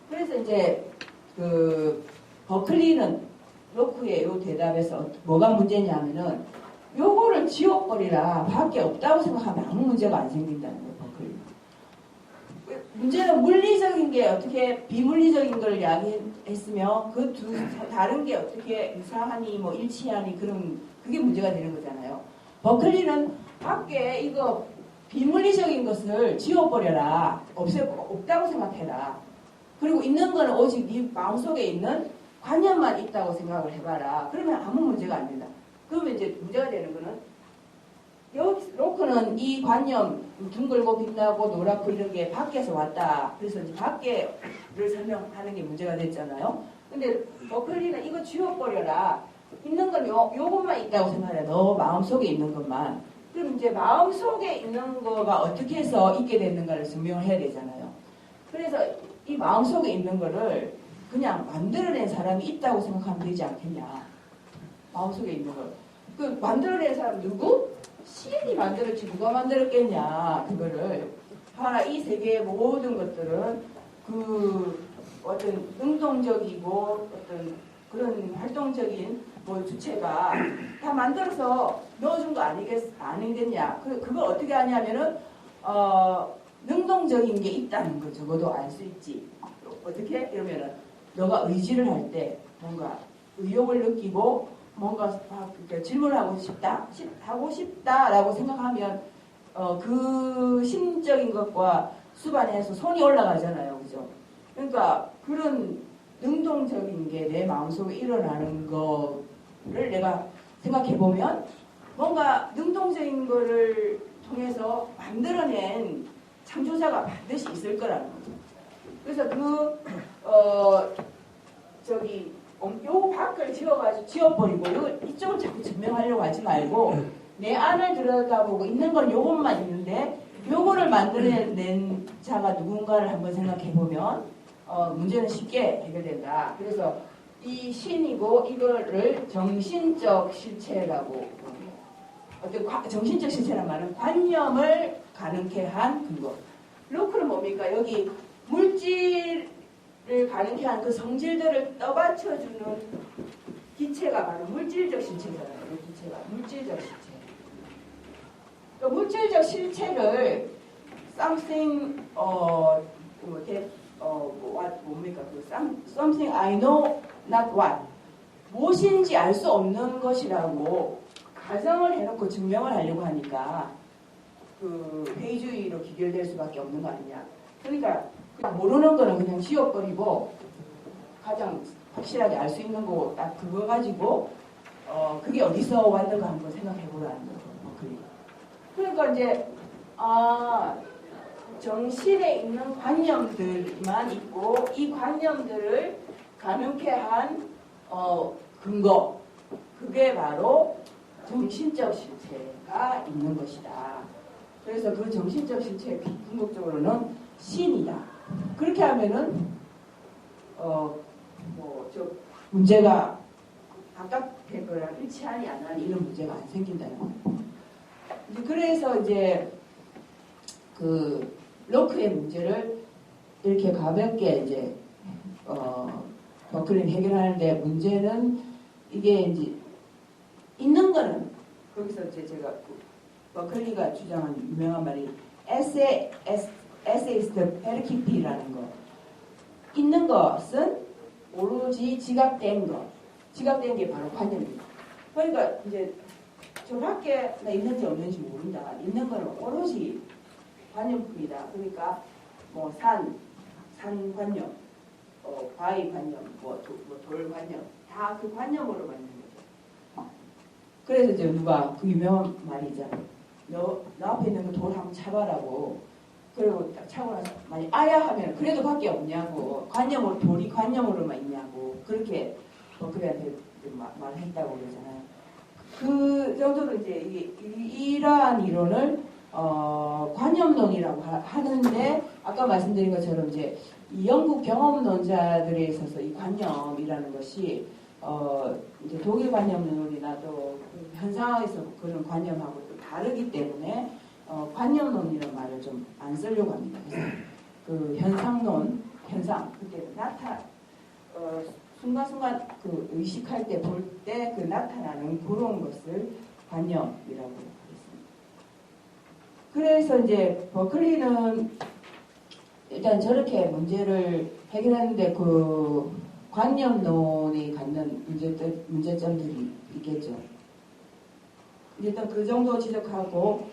그래서 이제 버클리는 로크의 요 대답에서 뭐가 문제냐면은 요거를 지워버리라 밖에 없다고 생각하면 아무 문제가 안 생긴다는 거예요. 버클리. 문제는 물리적인 게 어떻게 비물리적인 걸 이야기했으며 그 두 다른 게 어떻게 유사하니 뭐 일치하니 그게 문제가 되는 거잖아요. 버클리는 밖에 이거 비물리적인 것을 지워버려라. 없다고 생각해라. 그리고 있는 거는 오직 네 마음속에 있는 관념만 있다고 생각을 해봐라. 그러면 아무 문제가 안 된다. 그러면 이제 문제가 되는 거는 여기 로크는 이 관념 둥글고 빛나고 노랗고 이런 게 밖에서 왔다. 그래서 이제 밖에를 설명하는 게 문제가 됐잖아요. 근데 버클리는 이거 지워버려라. 있는 건 요것만 있다고 생각해. 너 마음속에 있는 것만. 그럼 이제 마음속에 있는 거가 어떻게 해서 있게 됐는가를 증명을 해야 되잖아요. 그래서 이 마음속에 있는 거를 그냥 만들어낸 사람이 있다고 생각하면 되지 않겠냐. 마음속에 있는 걸. 그 만들어낸 사람 누구? 시인이 만들었지 누가 만들었겠냐. 그거를. 하나 이 세계의 모든 것들은 그 어떤 능동적이고 어떤 그런 활동적인 뭐 주체가 다 만들어서 넣어준 거 아니겠냐. 그걸 어떻게 하냐면은 능동적인 게 있다는 거 적어도 알 수 있지. 어떻게? 이러면은 너가 의지를 할 때 뭔가 의욕을 느끼고 뭔가 질문하고 싶다라고 생각하면 그 심적인 것과 수반해서 손이 올라가잖아요. 그죠? 그러니까 그런 능동적인 게 내 마음속에 일어나는 거를 내가 생각해보면 뭔가 능동적인 거를 통해서 만들어낸 창조자가 반드시 있을 거라는 거죠. 그래서 요 밖을 지워버리고 이쪽을 자꾸 증명하려고 하지 말고 내 안을 들여다보고 있는 건 요것만 있는데 요거를 만들어낸 자가 누군가를 한번 생각해보면 문제는 쉽게 해결된다. 그래서 이 신이고 이거를 정신적 실체라고 해요. 어떤 정신적 실체란 말은 관념을 가능케 한 근거. 로크는 뭡니까? 여기 물질을 가능케 한 그 성질들을 떠받쳐주는 기체가 바로 물질적 실체잖아요. 이 기체가 물질적 실체. 그 물질적 실체를 something 뭡니까? something I know not what 무엇인지 알 수 없는 것이라고 가정을 해놓고 증명을 하려고 하니까 그 회의주의로 기결될 수밖에 없는 거 아니냐. 그러니까 그냥 모르는 거는 그냥 지워버리고 가장 확실하게 알 수 있는 거 딱 그거 가지고 그게 어디서 왔는가 한번 생각해보라는 거예요. 그러니까 이제 정신에 있는 관념들만 있고 이 관념들을 가능케 한 근거 그게 바로 정신적 실체가 있는 것이다. 그래서 그 정신적 실체의 궁극적으로는 신이다. 그렇게 하면은 문제가 바깥의 거랑 일치하니 안 하니 이런 문제가 안 생긴다는 거예요. 그래서 이제 그 로크의 문제를 이렇게 가볍게 이제 버클리는 해결하는데 문제는 이게 이제 있는 거는 거기서 이제 제가 버클리가 주장한 유명한 말이 에세이스트 페르키피라는 거. 있는 것은 오로지 지각된 것. 지각된 게 바로 관념입니다. 그러니까 이제 저 밖에 나 있는지 없는지 모른다. 있는 거는 오로지 관념뿐이다. 그러니까 뭐 산관념, 바위 관념, 돌 관념 다 그 관념으로 만든 거죠. 그래서 이제 누가 그 유명한 말이 있잖아요. 너 앞에 있는 그 돌 한번 차봐라고. 그리고 딱 차고 나서 만약 아야 하면 그래도 밖에 없냐고. 관념으로 돌이 관념으로만 있냐고. 그렇게 그한테 말했다고 그러잖아요. 그 정도로 이제 이러한 이론을 관념론이라고 하는데 아까 말씀드린 것처럼 이제 이 영국 경험론자들에 있어서 이 관념이라는 것이 이제 독일 관념론이나 또 현상에서 그런 관념하고 또 다르기 때문에 관념론이라는 말을 좀 안 쓰려고 합니다. 그래서 그 현상 그때 순간순간 그 의식할 때 볼 때 그 나타나는 그런 것을 관념이라고 하겠습니다. 그래서 이제 버클리는 일단 저렇게 문제를 해결하는데 그 관념론이 갖는 문제점들이 있겠죠. 일단 그 정도 지적하고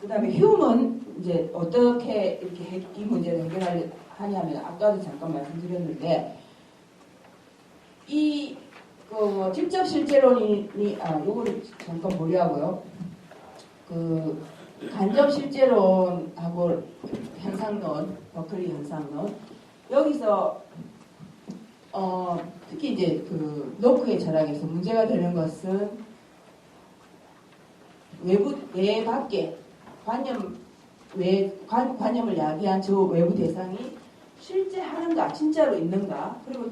그 다음에 휴먼은 이제 어떻게 이렇게 이 문제를 해결하냐면 아까도 잠깐 말씀드렸는데 이 직접 실제론이 요거를 잠깐 보려고요. 그 간접 실제론하고 현상론, 버클리 현상론 여기서 특히 이제 그 노크의 철학에서 문제가 되는 것은 외 밖에 관념을 야기한 저 외부 대상이 실제 하는가, 진짜로 있는가, 그리고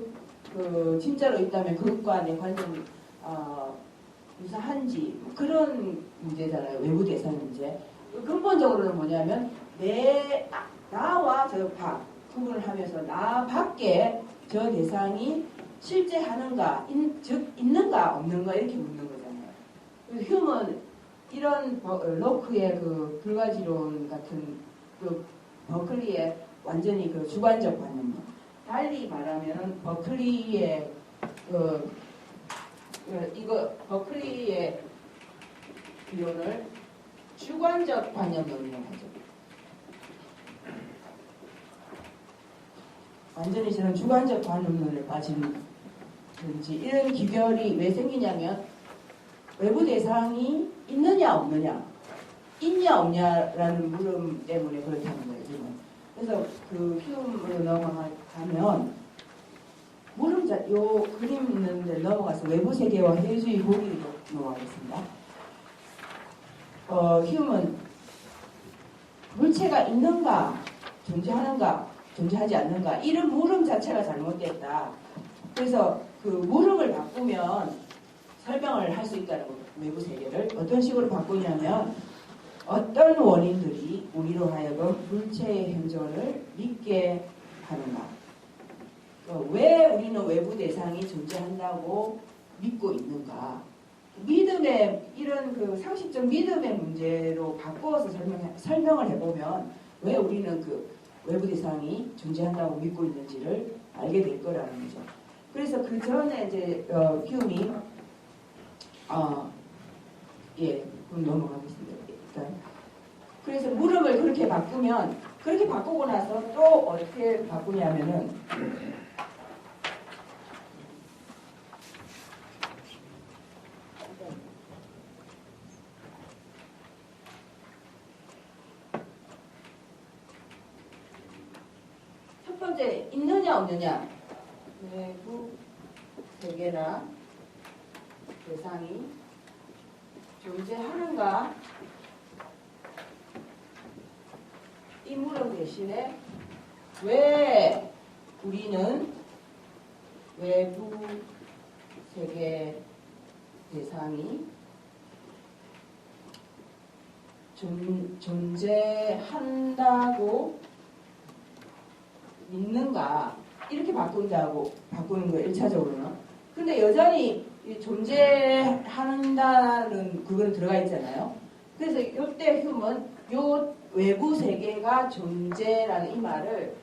그 진짜로 있다면 그것과 내 관념이 유사한지 그런 문제잖아요. 외부 대상 문제. 근본적으로는 뭐냐면 나와 저 밖 구분을 하면서 나 밖에 저 대상이 실제 하는가, 즉 있는가 없는가 이렇게 묻는 거잖아요. 휴먼 이런 로크의 그 불가지론 같은 그 버클리의 완전히 그 주관적 관념. 달리 말하면 버클리의 버클리의 이론을 주관적 관념론이라고 하죠. 완전히 저는 주관적 관념론에 빠지는지 이런 기별이 왜 생기냐면 외부 대상이 있느냐 없느냐, 있냐 없냐라는 물음 때문에 그렇다는 거예요. 지금. 그래서 그 휴음으로 넘어가면 요 그림 있는데 넘어가서 외부 세계와 해주의 보기로 넘어가겠습니다. 휴음은 물체가 있는가, 존재하는가, 존재하지 않는가 이런 물음 자체가 잘못됐다. 그래서 그 물음을 바꾸면 설명을 할 수 있다는 거예요. 외부 세계를 어떤 식으로 바꾸냐면 어떤 원인들이 우리로 하여금 물체의 현존을 믿게 하는가? 왜 우리는 외부 대상이 존재한다고 믿고 있는가? 믿음의 이런 그 상식적 믿음의 문제로 바꾸어서 설명을 해보면 왜 우리는 그 외부 대상이 존재한다고 믿고 있는지를 알게 될 거라는 거죠. 그래서 그 전에 이제 휴미 그럼 넘어가겠습니다. 일단 그래서 물음을 그렇게 바꾸면 그렇게 바꾸고 나서 또 어떻게 바꾸냐면은 첫 번째 있느냐 없느냐 외부 세계나 대상이 존재하는가 이 물음 대신에 왜 우리는 외부 세계 대상이 존재한다고 믿는가 이렇게 바꾸는 거예요. 1차적으로는. 근데 여전히 존재한다는 그거는 들어가 있잖아요. 그래서 이때 휴먼 요 외부 세계가 존재라는 이 말을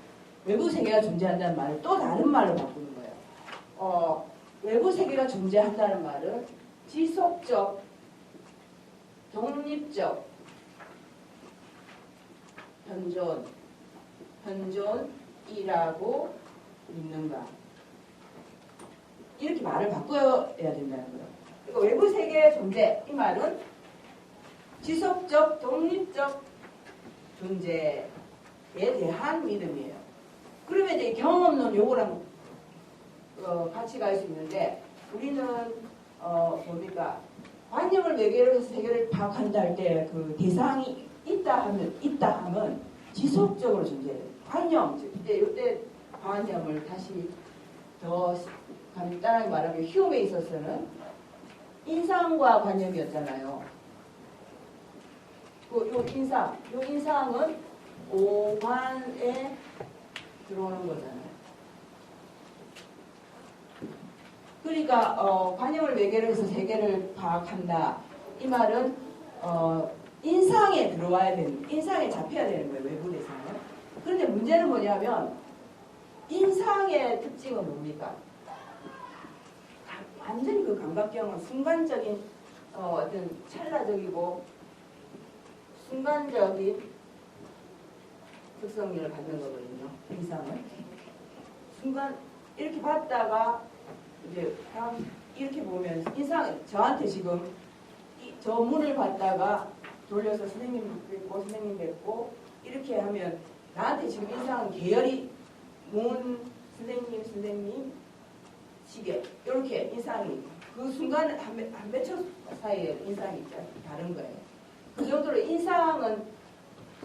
외부 세계가 존재한다는 말을 또 다른 말로 바꾸는 거예요. 외부 세계가 존재한다는 말을 지속적, 독립적 현존이라고 믿는가? 이렇게 말을 바꿔야 된다는 거예요. 그리고 외부 세계의 존재 이 말은 지속적, 독립적 존재에 대한 믿음이에요. 그러면 이제 경험론 요거랑 같이 갈 수 있는데 우리는 뭡니까? 관념을 매개로 해서 세계를 파악한다 할 때 그 대상이 있다 하면 지속적으로 존재해요. 관념, 이때 관념을 다시 더 간단하게 말하면 휴음에 있어서는 인상과 관념이었잖아요. 요 인상은 오관에 들어오는 거잖아요. 그러니까 관념을 매개로 해서 세계를 파악한다. 이 말은 인상에 들어와야 되는, 인상에 잡혀야 되는 거예요. 외부 대상은. 그런데 문제는 뭐냐면 인상의 특징은 뭡니까? 완전히 그 감각경은 순간적인 어떤 찰나적이고 순간적인 특성을 갖는 거거든요. 인상은. 순간 이렇게 봤다가 이제 이렇게 보면 인상 저한테 지금 저 문을 봤다가 돌려서 선생님 뵙고 선생님 뵙고 이렇게 하면 나한테 지금 인상은 계열이 문 선생님 시계 이렇게 인상이 그 순간 한 몇 초 사이에 인상이 다른 거예요. 그 정도로 인상은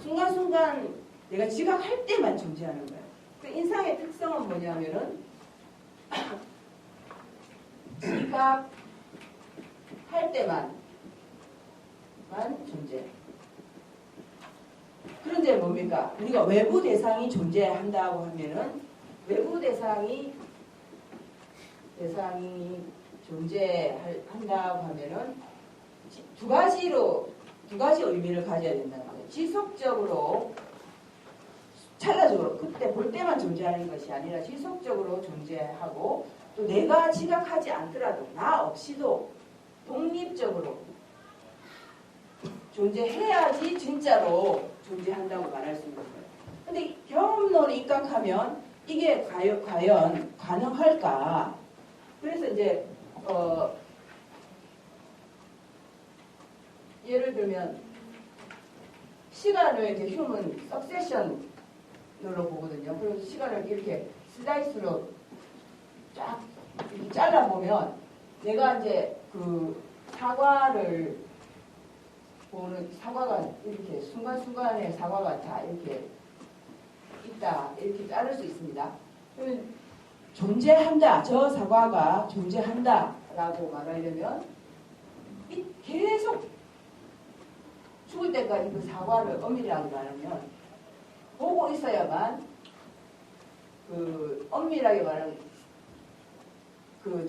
순간순간 내가 지각할 때만 존재하는 거예요. 그 인상의 특성은 뭐냐면은 지각할 때만 존재. 그런데 뭡니까? 우리가 외부 대상이 존재한다고 하면은 외부 대상이 존재한다고 하면은 두 가지 의미를 가져야 된다는 거예요. 지속적으로 찰나적으로 그때 볼 때만 존재하는 것이 아니라 지속적으로 존재하고 또 내가 지각하지 않더라도 나 없이도 독립적으로 존재해야지 진짜로 존재한다고 말할 수 있는 거예요. 근데 경험론에 입각하면 이게 과연 가능할까? 그래서 이제 예를 들면 시간을 이제 휴먼 석세션으로 보거든요. 그래서 시간을 이렇게 슬라이스로 쫙 이렇게 잘라보면 내가 이제 그 사과를 보는 사과가 이렇게 순간순간에 사과가 다 이렇게 있다 이렇게 자를 수 있습니다. 그러면 존재한다. 저 사과가 존재한다 라고 말하려면 계속 죽을 때까지 그 사과를 엄밀하게 말하면 보고 있어야만 그 엄밀하게 말하면 그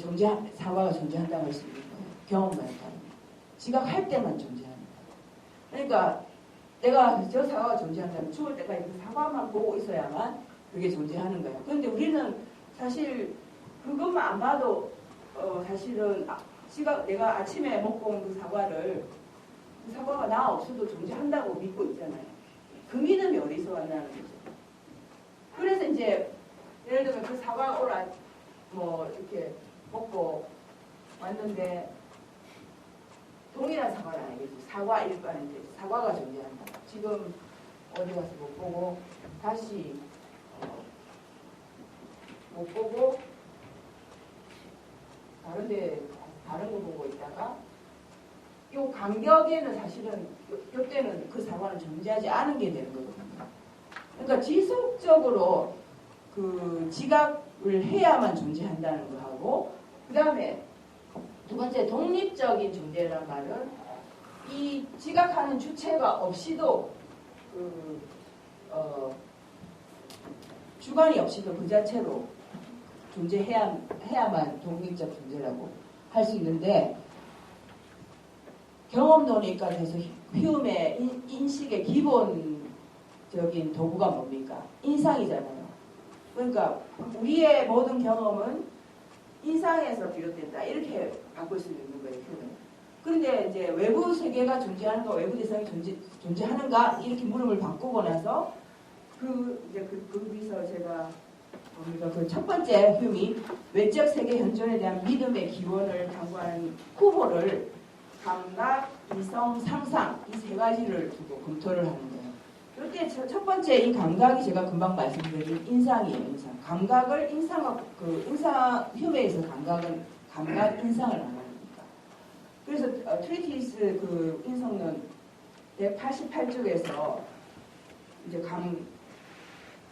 사과가 존재한다고 할 수 있는 거예요. 경험만 따르면. 지각할 때만 존재하는 거예요. 그러니까 내가 저 사과가 존재한다면 죽을 때까지 그 사과만 보고 있어야만 그게 존재하는 거예요. 그런데 우리는 사실 그것만 안 봐도 사실은 내가 아침에 먹고 온 그 사과를 그 사과가 나 없어도 존재한다고 믿고 있잖아요. 그 믿음이 어디서 왔냐는 거죠. 그래서 이제 예를 들면 그 사과 뭐 이렇게 먹고 왔는데 동일한 사과는 아니겠죠. 사과일 거 아닌데 사과가 존재한다. 지금 어디 가서 못 보고 다시 못 보고 다른 거 보고 있다가 요 간격에는 사실은 요때는 그 사과는 존재하지 않은 게 되는 거거든요. 그러니까 지속적으로 그 지각을 해야만 존재한다는 거 하고 그 다음에 두 번째 독립적인 존재라는 말은 이 지각하는 주체가 없이도 주관이 없이도 그 자체로 존재해야만 독립적 존재라고 할 수 있는데 경험론에 입각해서 휴음의 인식의 기본적인 도구가 뭡니까? 인상이잖아요. 그러니까 우리의 모든 경험은 인상에서 비롯된다. 이렇게 바꿀 수 있는 거예요. 휴음은. 그런데 이제 외부 세계가 존재하는가, 외부 대상이 존재하는가 이렇게 물음을 바꾸고 나서 거기서 제가 그 첫 번째 휴음이 외적 세계 현존에 대한 믿음의 기원을 탐구하는 후보를 감각, 이성, 상상 이 세 가지를 두고 검토를 하는 거예요. 이때 첫 번째 이 감각이 제가 금방 말씀드린 인상이에요. 인상. 감각을 휴메에서 감각은 감각, 인상을 말합니다. 그래서 트리티스 그 인성론 188쪽에서 이제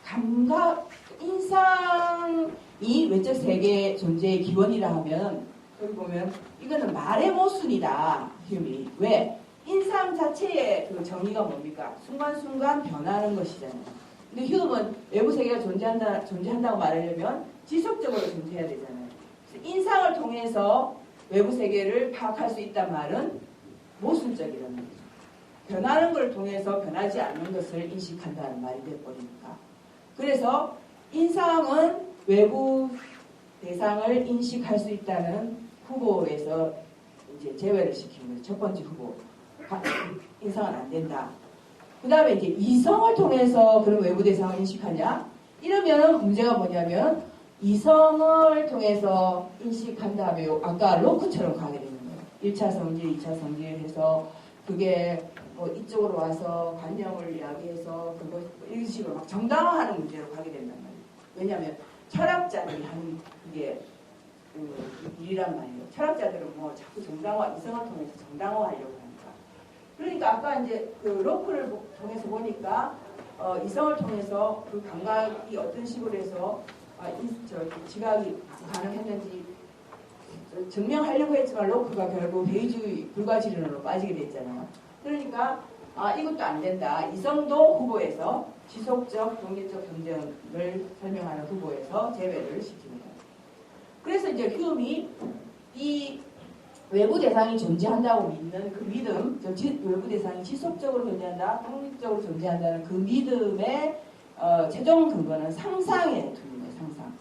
감각, 인상이 외적 세계 존재의 기원이라 하면 여기 보면 이거는 말의 모순이다. 휴미. 왜? 인상 자체의 그 정의가 뭡니까? 순간순간 변하는 것이잖아요. 근데 휴음은 외부 세계가 존재한다고 말하려면 지속적으로 존재해야 되잖아요. 그래서 인상을 통해서 외부 세계를 파악할 수 있단 말은 모순적이라는 거죠. 변하는 걸 통해서 변하지 않는 것을 인식한다는 말이 되어버리니까. 그래서 인상은 외부 대상을 인식할 수 있다는 후보에서 이제 제외를 시키는 거예요. 첫 번째 후보. 인상은 안 된다. 그 다음에 이제 이성을 통해서 그런 외부 대상을 인식하냐? 이러면 문제가 뭐냐면 이성을 통해서 인식한 다음에 아까 로크처럼 가게 되는 거예요. 1차 성질, 2차 성질 해서 그게 뭐 이쪽으로 와서 관념을 이야기해서 그거 이런 식으로 막 정당화하는 문제로 가게 된단 말이에요. 왜냐하면 철학자들이 하는 그게 일이란 말이에요. 철학자들은 뭐 자꾸 정당화, 이성을 통해서 정당화하려고 하니까. 그러니까 아까 이제 그 로크를 통해서 보니까 이성을 통해서 그 감각이 어떤 식으로 해서 지각이 가능했는지 증명하려고 했지만 로크가 결국 회의주의 불가지론으로 빠지게 됐잖아요. 그러니까 이것도 안 된다. 이성도 후보에서 지속적 독립적 존재를 설명하는 후보에서 제외를 시킵니다. 그래서 이제 휴움이 이 외부 대상이 존재한다고 믿는 그 믿음, 외부 대상이 지속적으로 존재한다, 독립적으로 존재한다는 그 믿음의 최종 근거는 상상에 둡니다. 상상.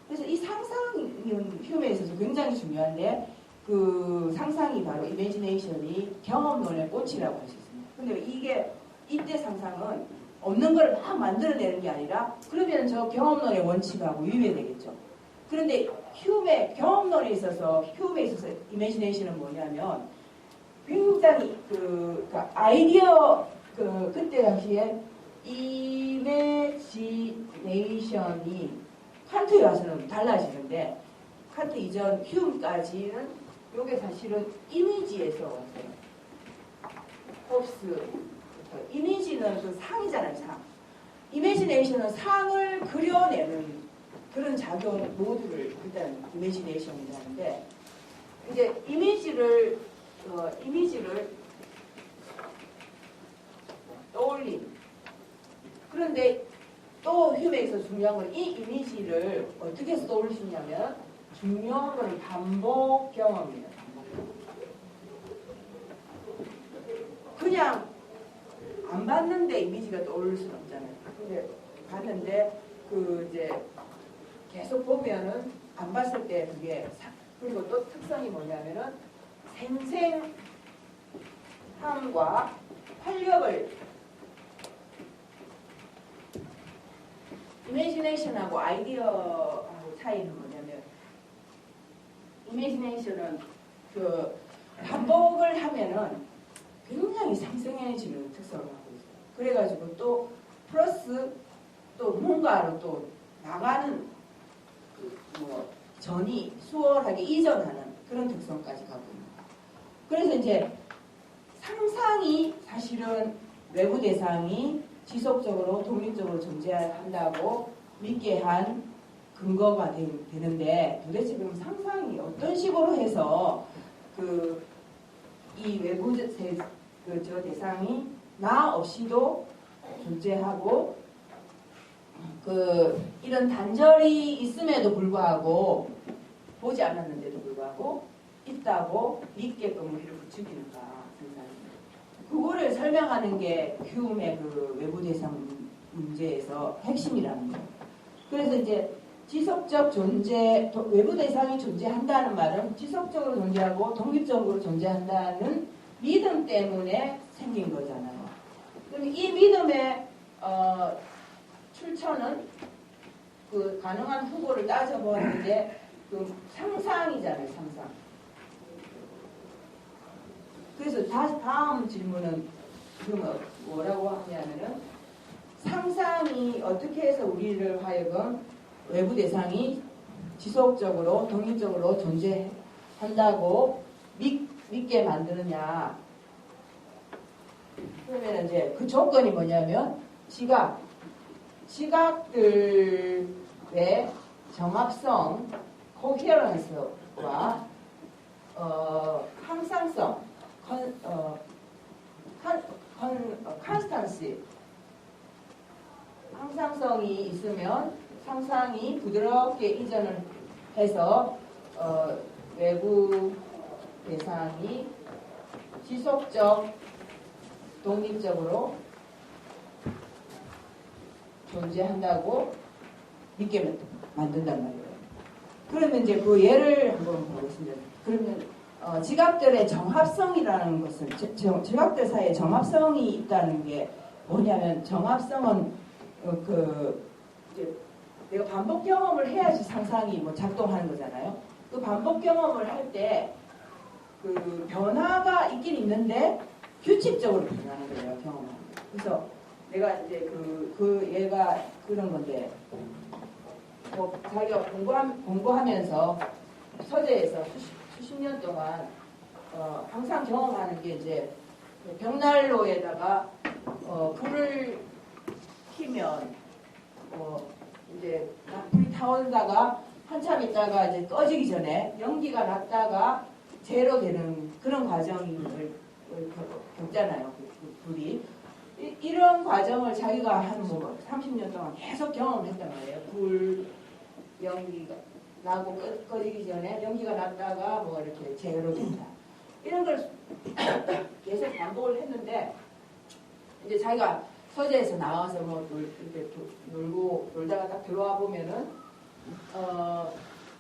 그래서 이 상상은 휴움에 있어서 굉장히 중요한데 그 상상이 바로 imagination이 경험론의 꽃이라고 할 수 있습니다. 근데 이게 이때 상상은 없는 걸 막 만들어내는 게 아니라 그러면 저 경험론의 원칙하고 위배되겠죠. 그런데 휴움의 경험론에 있어서 imagination은 뭐냐면 굉장히 그 아이디어 그때 당시에 imagination이 칸트에 와서는 달라지는데 칸트 이전 휴움까지는 이게 사실은 이미지에서 왔어요. 홉스 이미지는 그 상이잖아요. 상. 이미지네이션은 상을 그려내는 그런 작용 모두를 일단 이미지네이션이라고 하는데 이제 이미지를 떠올린 그런데 또 휴메에서 중요한 건 이 이미지를 어떻게 해서 떠올릴 수 있냐면 중요한 건 반복 경험이에요. 그냥 안 봤는데 이미지가 떠오를 수는 없잖아요. 근데 봤는데 그 이제 계속 보면은 안 봤을 때 그게 그리고 또 특성이 뭐냐면은 생생함과 활력을 이미지네이션하고 아이디어하고 차이는 뭐냐면 이미지네이션은 그 반복을 하면은 굉장히 생생해지는 특성을 갖고 있어요. 그래가지고 또 플러스 또 뭔가로 또 나가는 뭐 전이 수월하게 이전하는 그런 특성까지 갖고 있습니다. 그래서 이제 상상이 사실은 외부 대상이 지속적으로 독립적으로 존재한다고 믿게 한 근거가 되는데 도대체 그럼 상상이 어떤 식으로 해서 이 외부 저 대상이 나 없이도 존재하고 이런 단절이 있음에도 불구하고 보지 않았는데도 불구하고 있다고 믿게끔 우리를 부추기는가 상상이. 그거를 설명하는 게 휴움의 그 외부 대상 문제에서 핵심이라는 거예요. 그래서 이제 지속적 존재, 외부 대상이 존재한다는 말은 지속적으로 존재하고 독립적으로 존재한다는 믿음 때문에 생긴 거잖아요. 그럼 이 믿음의 출처는 그 가능한 후보를 따져보았는데 그 상상이잖아요, 상상. 그래서 다음 질문은 그러면 뭐라고 하냐면은 상상이 어떻게 해서 우리를 하여금 외부 대상이 지속적으로 독립적으로 존재한다고 믿게 만드느냐. 그러면 이제 그 조건이 뭐냐면 시각들의 정합성, coherence와 항상성, constancy, 항상성이 있으면 상상이 부드럽게 이전을 해서 외부 대상이 지속적, 독립적으로 존재한다고 믿게 만든단 말이에요. 그러면 이제 그 예를 한번 보겠습니다. 그러면 지각들의 정합성이라는 것은 지각들 사이에 정합성이 있다는 게 뭐냐면 정합성은 이제 내가 반복 경험을 해야지 상상이 뭐 작동하는 거잖아요. 그 반복 경험을 할 때 그 변화가 있긴 있는데 규칙적으로 변하는 거예요, 경험하는 거. 그래서 내가 이제 얘가 그런 건데, 뭐 자기가 공부하면서 서재에서 수십 년 동안 항상 경험하는 게 이제 벽난로에다가 불을 켜면 이제 불이 타오르다가 한참 있다가 이제 꺼지기 전에 연기가 났다가 재로 되는 그런 과정을 겪잖아요. 불이. 이런 과정을 자기가 한 뭐 30년 동안 계속 경험을 했단 말이에요. 불, 연기가 나고 꺼지기 전에 연기가 났다가 뭐 이렇게 재로 된다. 이런 걸 계속 반복을 했는데, 이제 자기가 서재에서 나와서 뭐 이렇게 놀다가 딱 들어와 보면은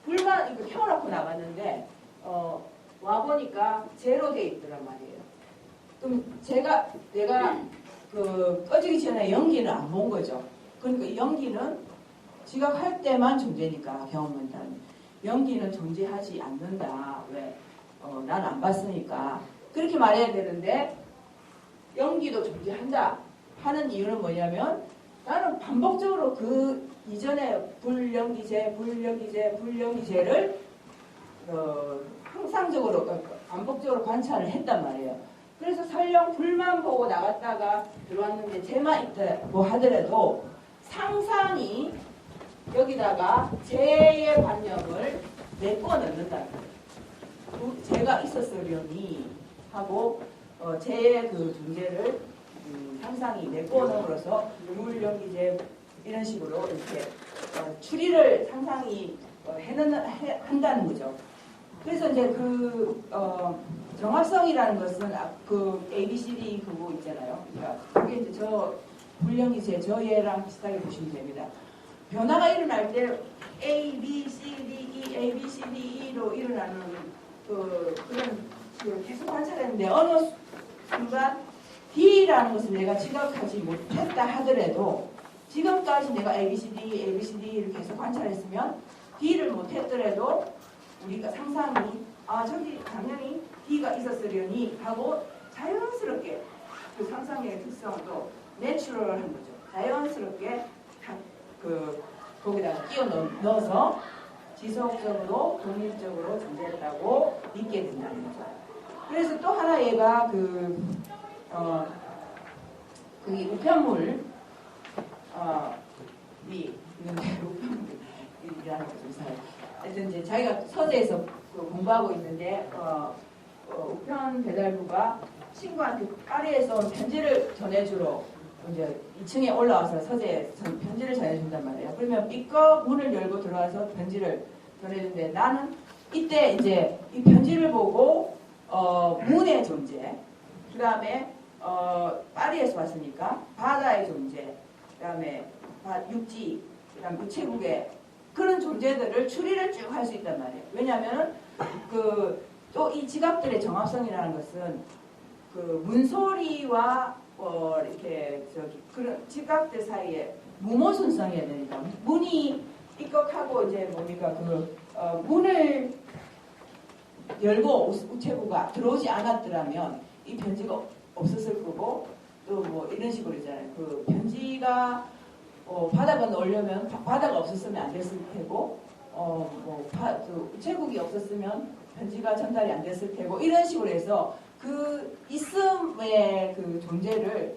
불만 이렇게 켜놓고 나갔는데 와 보니까 제로 돼 있더란 말이에요. 그럼 내가 그 꺼지기 전에 연기는 안 본 거죠. 그러니까 연기는 지각할 때만 존재니까, 경험한다는 연기는 존재하지 않는다. 왜? 난 안 봤으니까. 그렇게 말해야 되는데 연기도 존재한다 하는 이유는 뭐냐면, 나는 반복적으로 그 이전에 불연기제를 항상적으로 반복적으로 관찰을 했단 말이에요. 그래서 설령 불만 보고 나갔다가 들어왔는데 재만 있다고 하더라도 상상이 여기다가 재의 관념을 메꿔 넣는다는 거예요. 재가 있었으려니 하고 재의 그 존재를 상상이 메꿔 넣음으로써 불연기제 이런 식으로 이렇게 추리를 상상이 한다는 거죠. 그래서 이제 정합성이라는 것은 그 ABCD 그거 있잖아요. 그러니까 그게 이제 저 불연기제 저예랑 비슷하게 보시면 됩니다. 변화가 일어날 때 A, B, C, D, E, A, B, C, D, E로 일어나는 그런 계속 관찰했는데 어느 순간 D라는 것을 내가 지각하지 못했다 하더라도, 지금까지 내가 ABCD를 계속 관찰했으면 D를 못했더라도 우리가 상상이 저기 당연히 D가 있었으려니 하고 자연스럽게 그 상상의 특성도 내추럴한 거죠. 자연스럽게 거기다가 끼워 넣어서 지속적으로 독립적으로 존재했다고 믿게 된다는 거죠. 그래서 또 하나 얘가 그게 우편물이 있는데, 우편물이라는 거좀 이상해요. 하여튼 이제 자기가 서재에서 공부하고 있는데 우편 배달부가 친구한테 파리에서 온 편지를 전해주러 이제 2층에 올라와서 서재에서 편지를 전해준단 말이에요. 그러면 삐꺼 문을 열고 들어와서 편지를 전해주는데, 나는 이때 이제 이 편지를 보고 문의 존재, 그 다음에 파리에서 왔으니까 바다의 존재, 그 다음에 육지, 그 다음 우체국의 그런 존재들을 추리를 쭉 할 수 있단 말이에요. 왜냐하면 또 이 지갑들의 정합성이라는 것은 그 문소리와 이렇게 그런 지갑들 사이에 무모순성이어야 되니까, 문이 삐걱하고 이제 뭡니까 문을 열고 우체부가 들어오지 않았더라면 이 편지가 없었을 거고, 또 뭐 이런 식으로 있잖아요. 그 편지가 바다가 넣으려면 바다가 없었으면 안 됐을 테고, 우체국이 없었으면 편지가 전달이 안 됐을 테고, 이런 식으로 해서 그 있음의 그 존재를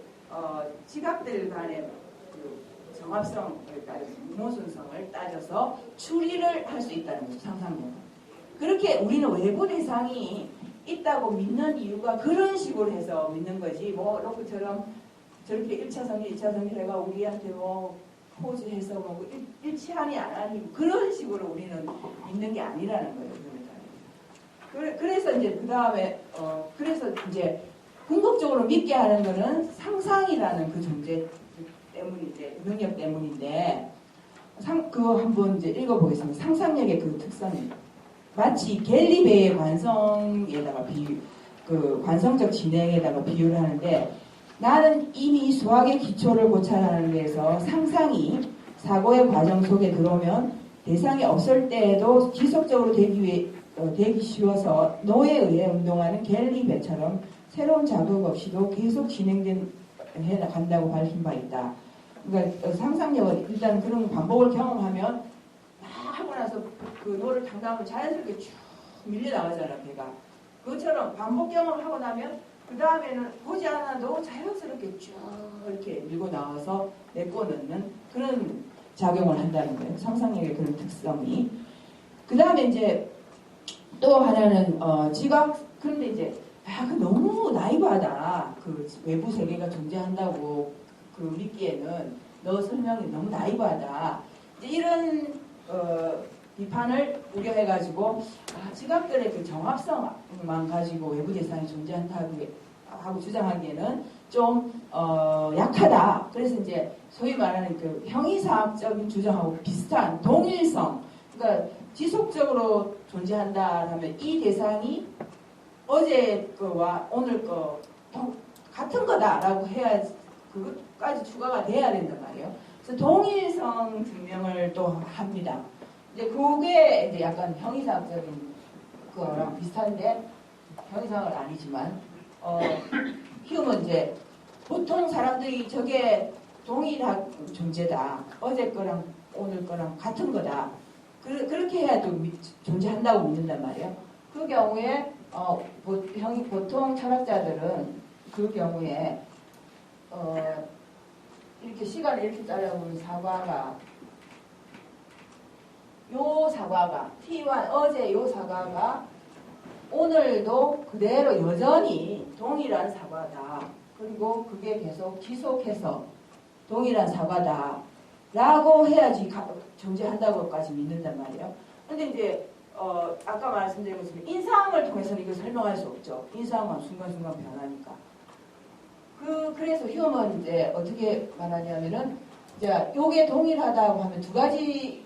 지갑들 간의 그 정합성을 따져서, 무모순성을 따져서 추리를 할 수 있다는 거죠. 상상력은. 그렇게 우리는 외부 대상이 있다고 믿는 이유가 그런 식으로 해서 믿는 거지, 뭐 로크처럼 저렇게 1차 성질, 2차 성질 해가 우리한테 뭐 포즈해서 뭐 일치하니 안 하니 그런 식으로 우리는 믿는 게 아니라는 거예요. 그래서 이제 그 다음에 그래서 이제 궁극적으로 믿게 하는 거는 상상이라는 그 존재 때문인데, 능력 때문인데, 그거 한번 이제 읽어보겠습니다. 상상력의 그 특성이 마치 갤리베이의 관성에다가 그 관성적 진행에다가 비유를 하는데, 나는 이미 수학의 기초를 고찰하는 데서 상상이 사고의 과정 속에 들어오면 대상이 없을 때에도 지속적으로 되기 쉬워서 노에 의해 운동하는 갤리배처럼 새로운 자극 없이도 계속 해 간다고 밝힌 바 있다. 그러니까 상상력은 일단 그런 반복을 경험하면 하고 나서 그 노를 당당하면 자연스럽게 쭉 밀려 나가잖아, 배가. 그것처럼 반복 경험하고 나면 그 다음에는 보지 않아도 자연스럽게 쭉 이렇게 밀고 나와서 메꿔 넣는 그런 작용을 한다는 거예요. 상상력의 그런 특성이. 그 다음에 이제 또 하나는 지각. 그런데 이제 그 너무 나이브하다. 그 외부 세계가 존재한다고 그 믿기에는 너 설명이 너무 나이브하다. 이제 이런 비판을 우려해가지고 지각들의 그 정합성만 가지고 외부 대상이 존재한다고 주장하기에는 좀 약하다. 그래서 이제 소위 말하는 그 형이사학적인 주장하고 비슷한 동일성. 그러니까 지속적으로 존재한다라면 이 대상이 어제 거와 오늘 거 같은 거다라고 해야 그것까지 추가가 돼야 된단 말이에요. 그래서 동일성 증명을 또 합니다. 이제 그게 이제 약간 형이상학적인 거랑 비슷한데 형이상은 아니지만 히움은 이제 보통 사람들이 저게 동일한 존재다. 어제 거랑 오늘 거랑 같은 거다. 그렇게 해야 또 존재한다고 믿는단 말이에요. 그 경우에 보통 철학자들은 그 경우에 이렇게 시간을 이렇게 잘라보면 사과가 T1 어제 요 사과가 오늘도 그대로 여전히 동일한 사과다. 그리고 그게 계속 지속해서 동일한 사과다. 라고 해야지 존재한다고까지 믿는단 말이에요. 근데 이제 아까 말씀드린 것처럼 인상을 통해서는 이걸 설명할 수 없죠. 인상은 순간순간 변하니까. 그래서 휴먼은 이제 어떻게 말하냐면은 이제 요게 동일하다고 하면 두 가지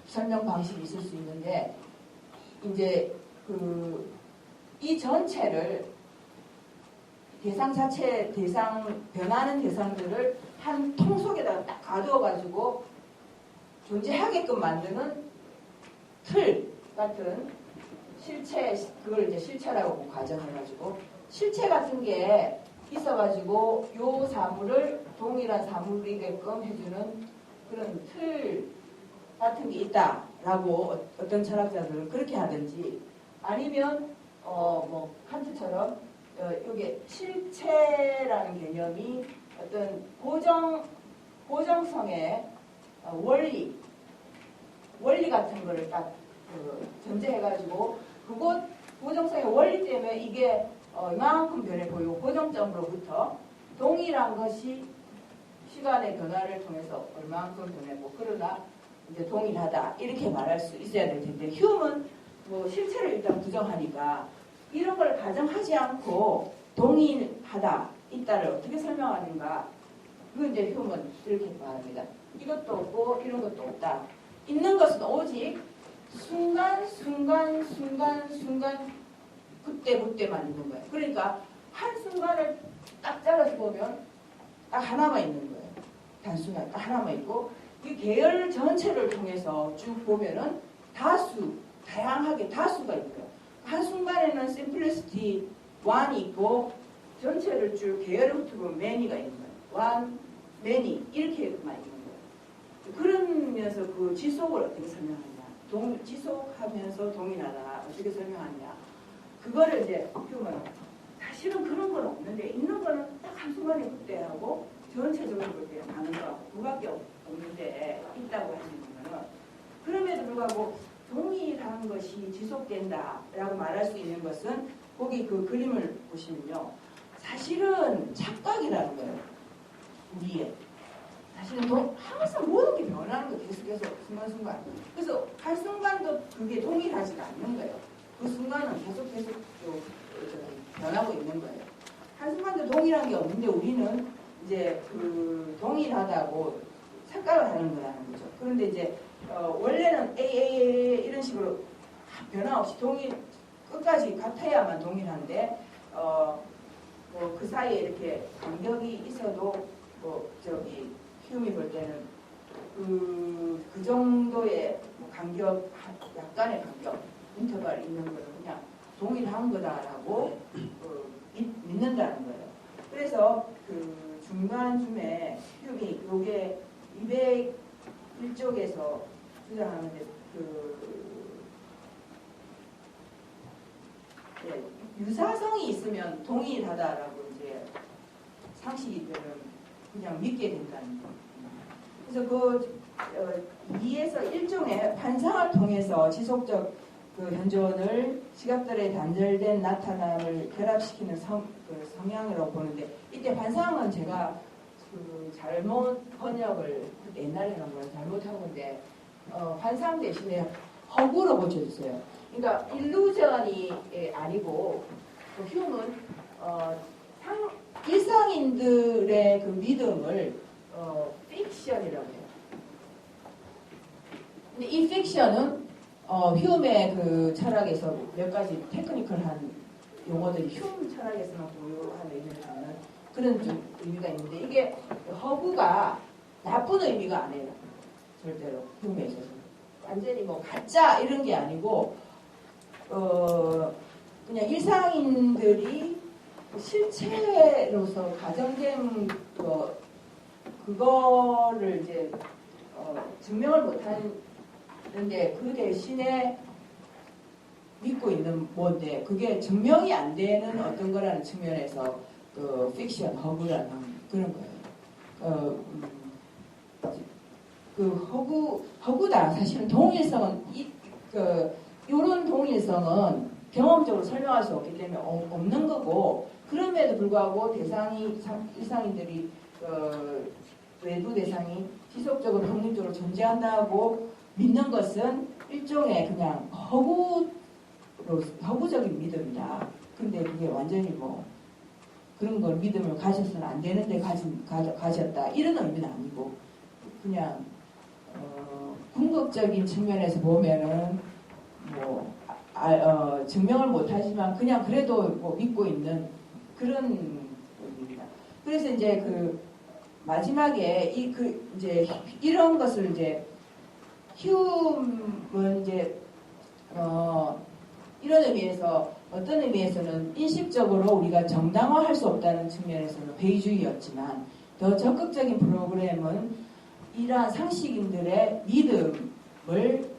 설명 방식이 있을 수 있는데 이제 이 전체를 변하는 대상들을 한 통 속에다가 딱 가두어가지고 존재하게끔 만드는 틀 같은 실체, 그걸 이제 실체라고 가정해가지고 실체 같은 게 있어가지고 요 사물을 동일한 사물이게끔 해주는 그런 틀 같은 게 있다라고 어떤 철학자들은 그렇게 하든지 아니면 뭐 칸트처럼 이게 실체라는 개념이 어떤 고정성의 원리 같은 거를 딱 전제해가지고 그것 고정성의 원리 때문에 이게 이만큼 변해 보이고 고정점으로부터 동일한 것이 시간의 변화를 통해서 얼만큼 변하고 그러나 이제 동일하다 이렇게 말할 수 있어야 될 텐데 휴먼은 뭐 실체를 일단 부정하니까 이런 걸 가정하지 않고 동일하다 있다를 어떻게 설명하는가 그건 이제 휴먼 이렇게 말합니다. 이것도 없고 이런 것도 없다. 있는 것은 오직 순간 그때만 있는 거예요. 그러니까 한순간을 딱 잘라서 보면 딱 하나만 있는 거예요. 단순하게 딱 하나만 있고 이 계열 전체를 통해서 쭉 보면은 다양하게 다수가 있고요. 한순간에는 심플리시티 1이 있고 전체를 쭉 계열을 훑어보면 many가 있는 거예요. one, many 이렇게만 있는 거예요. 그러면서 그 지속을 어떻게 설명하냐. 지속하면서 동일하다. 어떻게 설명하냐. 그거를 이제 휴먼은 사실은 그런 건 없는데 있는 거는 딱 한순간에 그때하고 전체적으로 그렇게 가는 거 그밖에 없는데 있다고 하시는 거는 그럼에도 불구하고 동일한 것이 지속된다라고 말할 수 있는 것은 거기 그 그림을 보시면요. 사실은 착각이라는 거예요. 우리의. 사실은 항상 모든 게 변하는 거 계속해서 순간순간. 그래서 한순간도 그게 동일하지가 않는 거예요. 그 순간은 계속 변하고 있는 거예요. 한순간도 동일한 게 없는데 우리는 이제 그 동일하다고 착각을 하는 거라는 거죠. 그런데 이제 원래는 A 이런 식으로 변화 없이 끝까지 같아야만 동일한데 뭐 그 사이에 이렇게 간격이 있어도 휴미 볼 때는 정도의 뭐 간격, 약간의 간격, 인터벌 있는 거는 그냥 동일한 거다라고 믿는다는 거예요. 그래서 그 중간쯤에 휴미 요게 201쪽에서 주장하는데 유사성이 있으면 동일하다라고 이제 상식이들은 그냥 믿게 된다는 거예요. 그래서 그 2에서 1종의 환상을 통해서 지속적 그 현존을 시각들의 단절된 나타남을 결합시키는 성향으로 보는데, 이때 환상은 제가 그 잘못 번역을 옛날에 한 걸 잘못한 건데 환상 대신에 허구로 고쳐줬어요. 그러니까 일루전이 아니고 그 휴은 일상인들의 그 믿음을 픽션이라고 해요. 근데 이 픽션은 휴음의 그 철학에서 몇 가지 테크니컬한 용어들이 휴음 철학에서만 고유한 의미를 갖는 그런 좀 의미가 있는데, 이게 허구가 나쁜 의미가 아니에요. 절대로 휴음에 있어서 완전히 뭐 가짜 이런 게 아니고 그냥 일상인들이 실체로서 가정된 그거를 이제 증명을 못하는데 그 대신에 믿고 있는 뭔데 그게 증명이 안 되는 어떤 거라는 측면에서 그 픽션 허구라는 그런 거예요. 그 허구다. 사실은 동일성은 이런 동일성은 경험적으로 설명할 수 없기 때문에 없는 거고, 그럼에도 불구하고 일상인들이 외부 대상이 지속적으로 확률적으로 존재한다고 믿는 것은 일종의 그냥 허구적인 믿음이다. 근데 그게 완전히 뭐 그런 걸 믿음을 가져서는 안 되는데 가졌다 이런 의미는 아니고, 그냥 궁극적인 측면에서 보면은 뭐 증명을 못하지만 그냥 그래도 뭐 믿고 있는 그런 의미입니다. 그래서 이제 그 마지막에 이제 이런 것을 이제 휴음은 이제 이런 의미에서 어떤 의미에서는 인식적으로 우리가 정당화할 수 없다는 측면에서는 회의주의였지만, 더 적극적인 프로그램은 이러한 상식인들의 믿음을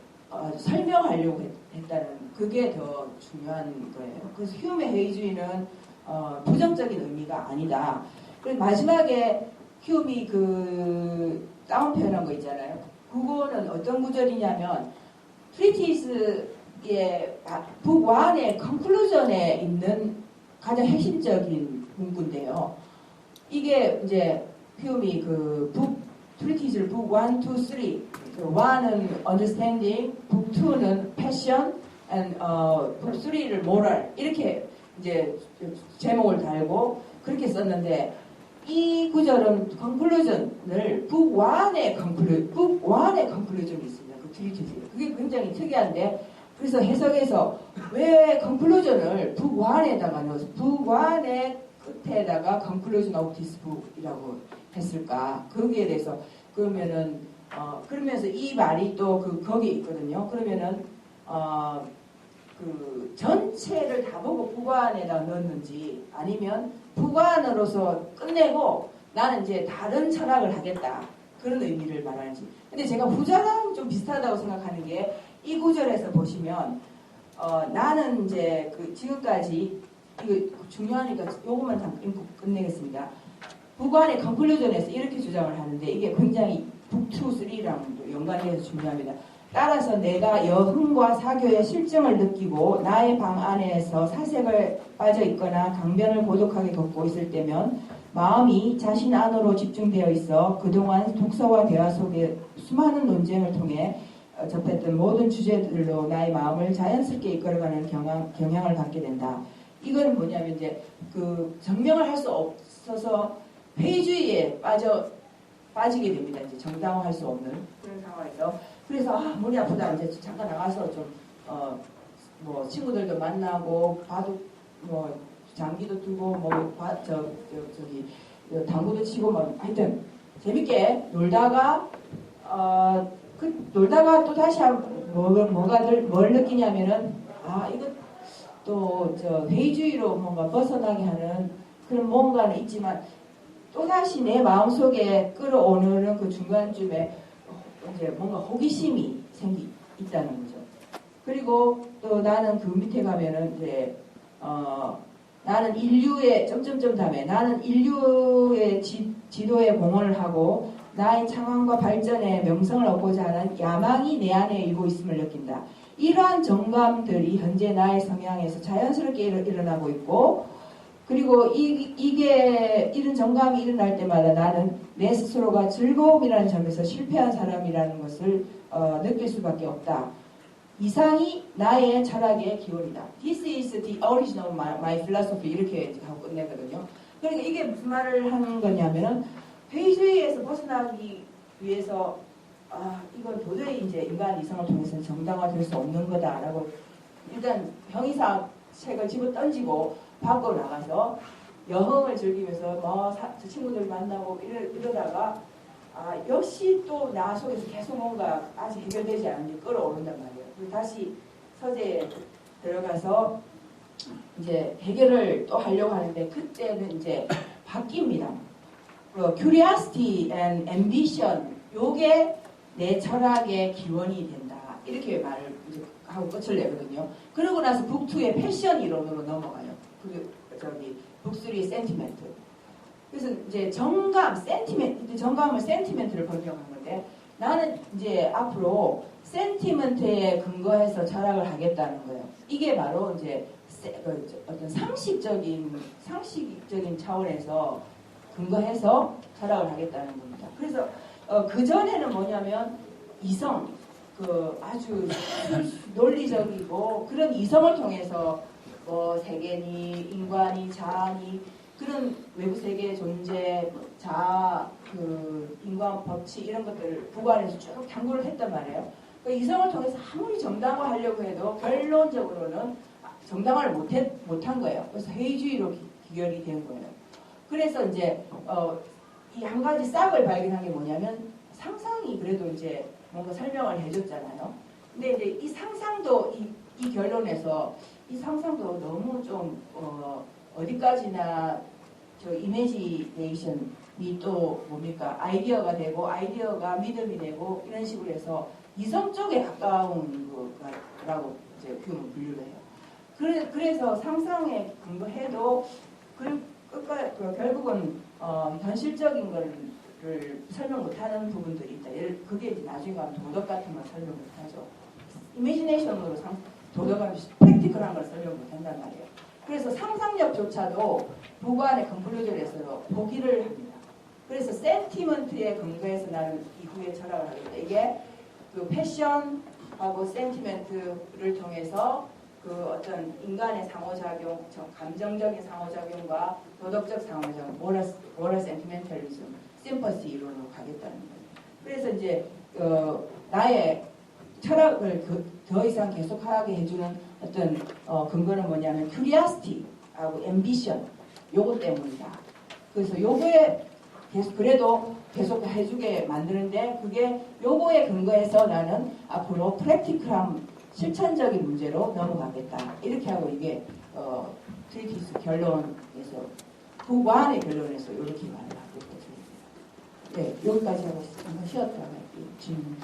설명하려고 했다는 그게 더 중요한 거예요. 그래서 휴음의 회의주의는 부정적인 의미가 아니다. 그리고 마지막에 휴음이 그 다운표현한 거 있잖아요. 그거는 어떤 구절이냐면 트리티스의 북1의 컨클루전에 있는 가장 핵심적인 문구인데요. 이게 이제 휴음이 그 트리티즈를 북 1, 2, 3 그 1은 understanding, 북 2는 passion, and 북 3를 moral 이렇게 이제 제목을 달고 그렇게 썼는데, 이 구절은 conclusion을 북 1의 conclusion이 있습니다. 그 트리티즈. 그게 굉장히 특이한데, 그래서 해석에서 왜 conclusion을 북 1에다가 넣어서 북 1의 끝에다가 conclusion of this book이라고 했을까? 거기에 대해서 그러면은 그러면서 이 말이 또 거기에 있거든요. 그러면은 그 전체를 다 보고 북안에다 넣었는지, 아니면 북안으로서 끝내고 나는 이제 다른 철학을 하겠다 그런 의미를 말하는지. 근데 제가 후자랑 좀 비슷하다고 생각하는 게, 이 구절에서 보시면 나는 이제 그 지금까지 이거 중요하니까 요것만 잠깐 읽고 끝내겠습니다. 북안의 컨클루전에서 이렇게 주장을 하는데, 이게 굉장히 북 2, 3랑 연관돼서 중요합니다. 따라서 내가 여흥과 사교의 실증을 느끼고 나의 방 안에서 사색을 빠져 있거나 강변을 고독하게 걷고 있을 때면 마음이 자신 안으로 집중되어 있어 그동안 독서와 대화 속에 수많은 논쟁을 통해 접했던 모든 주제들로 나의 마음을 자연스럽게 이끌어가는 경향을 갖게 된다. 이건 뭐냐면 이제 그 증명을 할 수 없어서 회의주의에 빠지게 됩니다. 이제 정당화할 수 없는 그런 상황에서. 그래서 머리 아프다. 이제 잠깐 나가서 좀 뭐 친구들도 만나고 바둑 뭐 장기도 두고 뭐 당구도 치고 뭐 하여튼 재밌게 놀다가 놀다가 또 다시 뭘 느끼냐면은, 이거 또 회의주의로 뭔가 벗어나게 하는 그런 뭔가는 있지만, 또다시 내 마음속에 끌어오는 그 중간쯤에 이제 뭔가 호기심이 있다는 거죠. 그리고 또 나는 그 밑에 가면은 이제, 나는 인류의 점점점 다음에 나는 인류의 지도에 공헌을 하고 나의 창안과 발전에 명성을 얻고자 하는 야망이 내 안에 일고 있음을 느낀다. 이러한 정감들이 현재 나의 성향에서 자연스럽게 일어나고 있고, 그리고 이런 정감이 일어날 때마다 나는 내 스스로가 즐거움이라는 점에서 실패한 사람이라는 것을 느낄 수밖에 없다. 이상이 나의 철학의 기원이다. This is the origin of my philosophy. 이렇게 하고 끝내거든요. 그러니까 이게 무슨 말을 하는 거냐면은, 회의주의에서 벗어나기 위해서 이건 도저히 이제 인간 이성을 통해서는 정당화될 수 없는 거다라고 일단 형이상 책을 집어 던지고 밖으로 나가서 여흥을 즐기면서 저 친구들 만나고 이러다가 역시 또 나 속에서 계속 뭔가 아직 해결되지 않은 게 끌어오른단 말이에요. 그리고 다시 서재에 들어가서 이제 해결을 또 하려고 하는데, 그때는 이제 바뀝니다. Curiosity and ambition, 요게 내 철학의 기원이 된다. 이렇게 말을 이제 하고 끝을 내거든요. 그러고 나서 북2의 패션 이론으로 넘어가요. 북3의 센티멘트. 그래서 이제 정감을 센티멘트를 번역한 건데, 나는 이제 앞으로 센티멘트에 근거해서 철학을 하겠다는 거예요. 이게 바로 이제 어떤 상식적인 차원에서 근거해서 철학을 하겠다는 겁니다. 그래서 그 전에는 뭐냐면 이성, 아주 논리적이고 그런 이성을 통해서 세계니 인간이 자아니 그런 외부 세계의 존재, 자아, 인간 법칙 이런 것들을 부관해서 쭉 탐구를 했단 말이에요. 그 이성을 통해서 아무리 정당화하려고 해도 결론적으로는 정당화를 못한 거예요. 그래서 회의주의로 기결이 된 거예요. 그래서 이제 이 한 가지 싹을 발견한 게 뭐냐면, 상상이 그래도 이제 뭔가 설명을 해줬잖아요. 근데 이제 이 상상도 이 결론에서 이 상상도 너무 좀 어디까지나 이미지네이션이 또 뭡니까 아이디어가 되고 아이디어가 믿음이 되고 이런 식으로 해서 이성 쪽에 가까운 거라고 이제 표현을 분류를 해요. 그래서 상상에 근거해도 결국은 현실적인 거를 설명 못하는 부분들이 있다. 그게 이제 나중에 가면 도덕 같은 걸 설명 못하죠. 이미지네이션으로 도덕은 프랙티컬한 걸 설명 못한단 말이에요. 그래서 상상력조차도 부관의 컨클루전에서 포기를 합니다. 그래서 센티먼트에 근거해서 나는 이후에 철학을 하겠다. 이게 그 패션하고 센티멘트를 통해서 그 어떤 인간의 상호작용, 감정적인 상호작용과 도덕적 상호작용, 모럴 센티멘탈리즘, 심퍼시 이론으로 가겠다는 거예요. 그래서 이제 나의 철학을 더 이상 계속하게 해주는 어떤 근거는 뭐냐면 curiosity하고 ambition 요거 때문이다. 그래서 요거에 그래도 계속 해주게 만드는데, 그게 요거에 근거해서 나는 앞으로 프랙티컬한 실천적인 문제로 넘어가겠다. 이렇게 하고 이게 트리티스 결론에서 후관의 결론에서 이렇게 말을 하고 있거든요. 네, 여기까지 하고 한번 쉬었다가 질문.